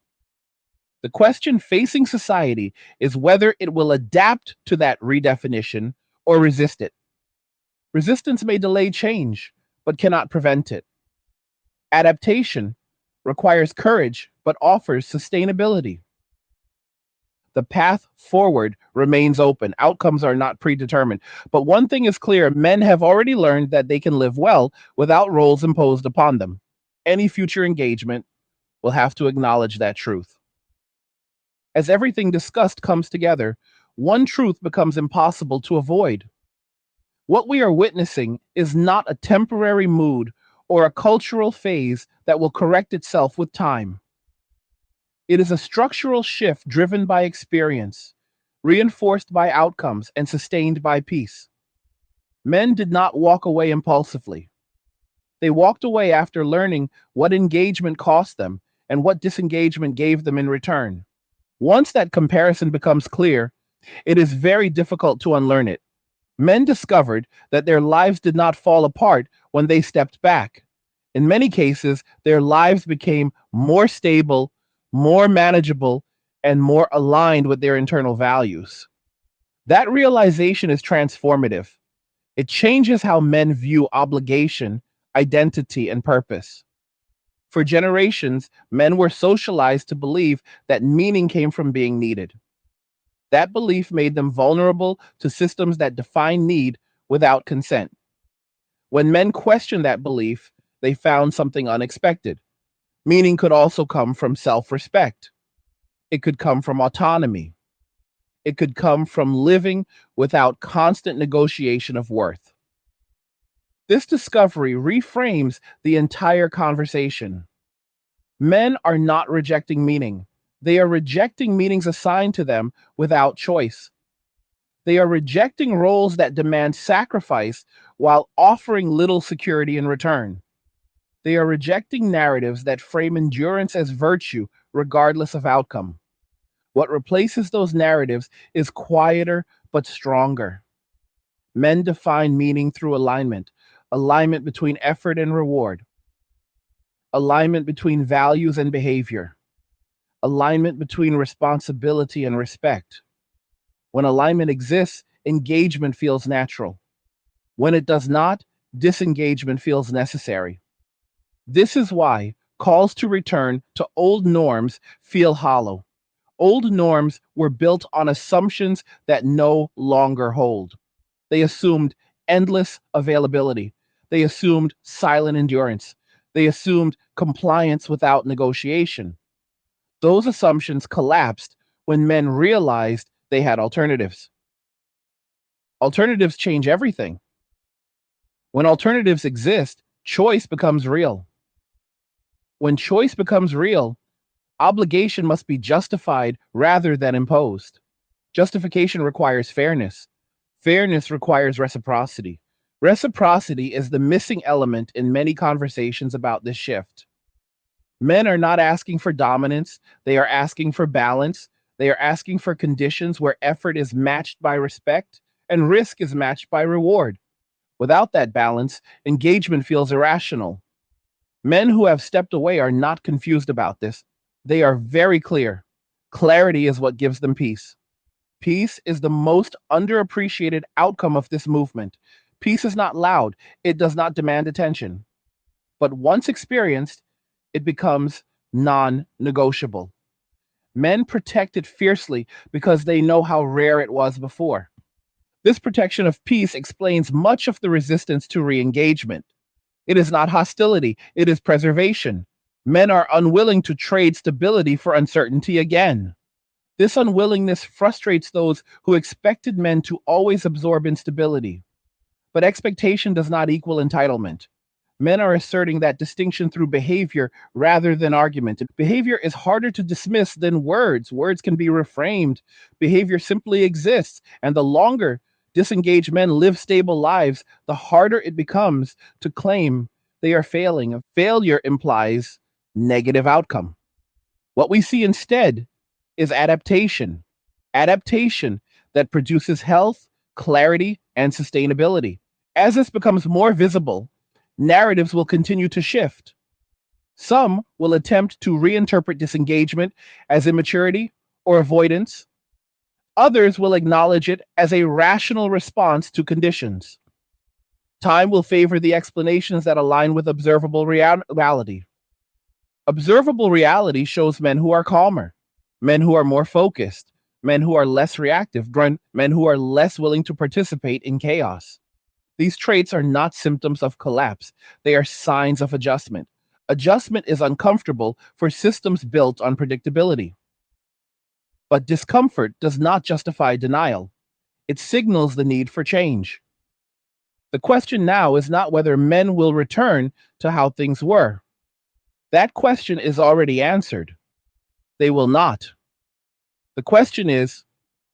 The question facing society is whether it will adapt to that redefinition or resist it. Resistance may delay change, but cannot prevent it. Adaptation requires courage, but offers sustainability. The path forward remains open. Outcomes are not predetermined. But one thing is clear, men have already learned that they can live well without roles imposed upon them. Any future engagement will have to acknowledge that truth. As everything discussed comes together, one truth becomes impossible to avoid. What we are witnessing is not a temporary mood or a cultural phase that will correct itself with time. It is a structural shift driven by experience, reinforced by outcomes, and sustained by peace. Men did not walk away impulsively. They walked away after learning what engagement cost them and what disengagement gave them in return. Once that comparison becomes clear, it is very difficult to unlearn it. Men discovered that their lives did not fall apart when they stepped back. In many cases, their lives became more stable, more manageable, and more aligned with their internal values. That realization is transformative. It changes how men view obligation, identity, and purpose. For generations, men were socialized to believe that meaning came from being needed. That belief made them vulnerable to systems that define need without consent. When men questioned that belief, they found something unexpected. Meaning could also come from self respect, it could come from autonomy, it could come from living without constant negotiation of worth. This discovery reframes the entire conversation. Men are not rejecting meaning. They are rejecting meanings assigned to them without choice. They are rejecting roles that demand sacrifice while offering little security in return. They are rejecting narratives that frame endurance as virtue, regardless of outcome. What replaces those narratives is quieter but stronger. Men define meaning through alignment, alignment between effort and reward, alignment between values and behavior, alignment between responsibility and respect. When alignment exists, engagement feels natural. When it does not, disengagement feels necessary. This is why calls to return to old norms feel hollow. Old norms were built on assumptions that no longer hold. They assumed endless availability. They assumed silent endurance. They assumed compliance without negotiation. Those assumptions collapsed when men realized they had alternatives. Alternatives change everything. When alternatives exist, choice becomes real. When choice becomes real, obligation must be justified rather than imposed. Justification requires fairness. Fairness requires reciprocity. Reciprocity is the missing element in many conversations about this shift. Men are not asking for dominance, they are asking for balance. They are asking for conditions where effort is matched by respect and risk is matched by reward. Without that balance, engagement feels irrational. Men who have stepped away are not confused about this. They are very clear. Clarity is what gives them peace. Peace is the most underappreciated outcome of this movement. Peace is not loud, it does not demand attention. But once experienced, it becomes non negotiable. Men protect it fiercely because they know how rare it was before. This protection of peace explains much of the resistance to re engagement. It is not hostility, it is preservation. Men are unwilling to trade stability for uncertainty again. This unwillingness frustrates those who expected men to always absorb instability. But expectation does not equal entitlement. Men are asserting that distinction through behavior rather than argument. Behavior is harder to dismiss than words. Words can be reframed. Behavior simply exists. And the longer disengaged men live stable lives, the harder it becomes to claim they are failing. Failure implies negative outcome. What we see instead is adaptation. Adaptation that produces health, clarity, and sustainability. As this becomes more visible, narratives will continue to shift. Some will attempt to reinterpret disengagement as immaturity or avoidance. Others will acknowledge it as a rational response to conditions. Time will favor the explanations that align with observable reality. Observable reality shows men who are calmer, men who are more focused, men who are less reactive, men who are less willing to participate in chaos. These traits are not symptoms of collapse, they are signs of adjustment. Adjustment is uncomfortable for systems built on predictability. But discomfort does not justify denial, it signals the need for change. The question now is not whether men will return to how things were. That question is already answered. They will not. The question is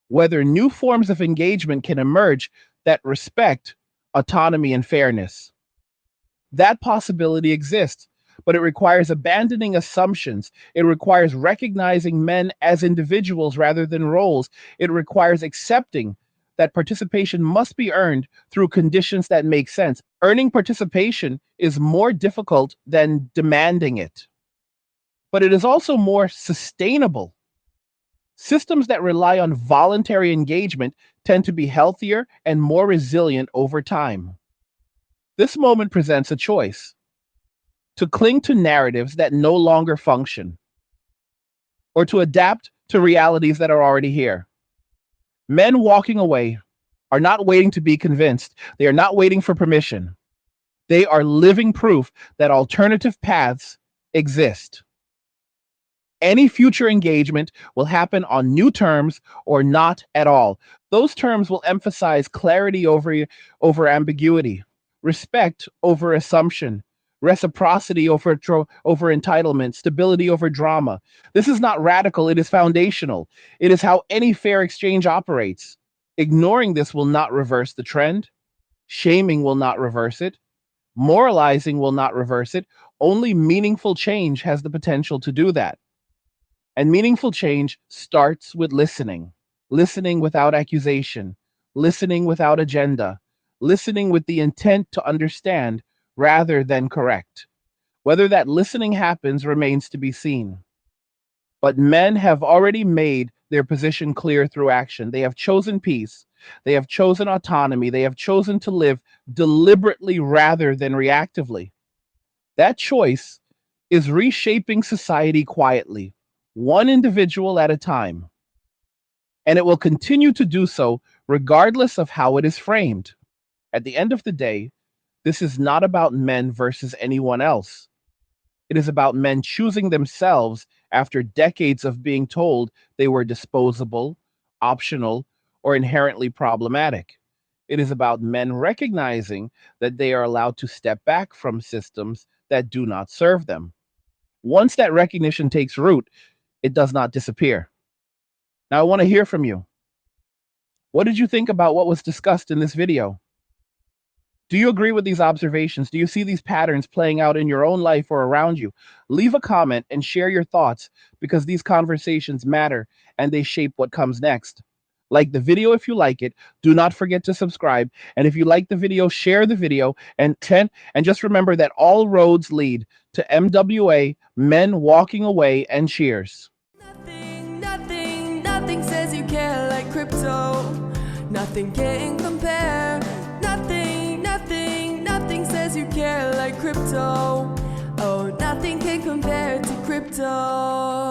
whether new forms of engagement can emerge that respect autonomy and fairness. That possibility exists, but it requires abandoning assumptions. It requires recognizing men as individuals rather than roles. It requires accepting that participation must be earned through conditions that make sense. Earning participation is more difficult than demanding it, but it is also more sustainable. Systems that rely on voluntary engagement tend to be healthier and more resilient over time. This moment presents a choice: to cling to narratives that no longer function, or to adapt to realities that are already here. Men walking away are not waiting to be convinced, they are not waiting for permission. They are living proof that alternative paths exist. Any future engagement will happen on new terms or not at all. Those terms will emphasize clarity over ambiguity, respect over assumption, reciprocity over entitlement, stability over drama. This is not radical, it is foundational. It is how any fair exchange operates. Ignoring this will not reverse the trend. Shaming will not reverse it. Moralizing will not reverse it. Only meaningful change has the potential to do that. And meaningful change starts with listening. Listening without accusation. Listening without agenda. Listening with the intent to understand rather than correct. Whether that listening happens remains to be seen. But men have already made their position clear through action. They have chosen peace. They have chosen autonomy. They have chosen to live deliberately rather than reactively. That choice is reshaping society quietly, one individual at a time. And it will continue to do so regardless of how it is framed. At the end of the day, this is not about men versus anyone else. It is about men choosing themselves after decades of being told they were disposable, optional, or inherently problematic. It is about men recognizing that they are allowed to step back from systems that do not serve them. Once that recognition takes root, it does not disappear. Now, I want to hear from you. What did you think about what was discussed in this video? Do you agree with these observations? Do you see these patterns playing out in your own life or around you? Leave a comment and share your thoughts because these conversations matter and they shape what comes next. Like the video if you like it. Do not forget to subscribe. And if you like the video, share the video. And just remember that all roads lead to MWA, men walking away, and cheers. Nothing says you care like crypto. Nothing can compare. Nothing says you care like crypto. Oh, nothing can compare to crypto.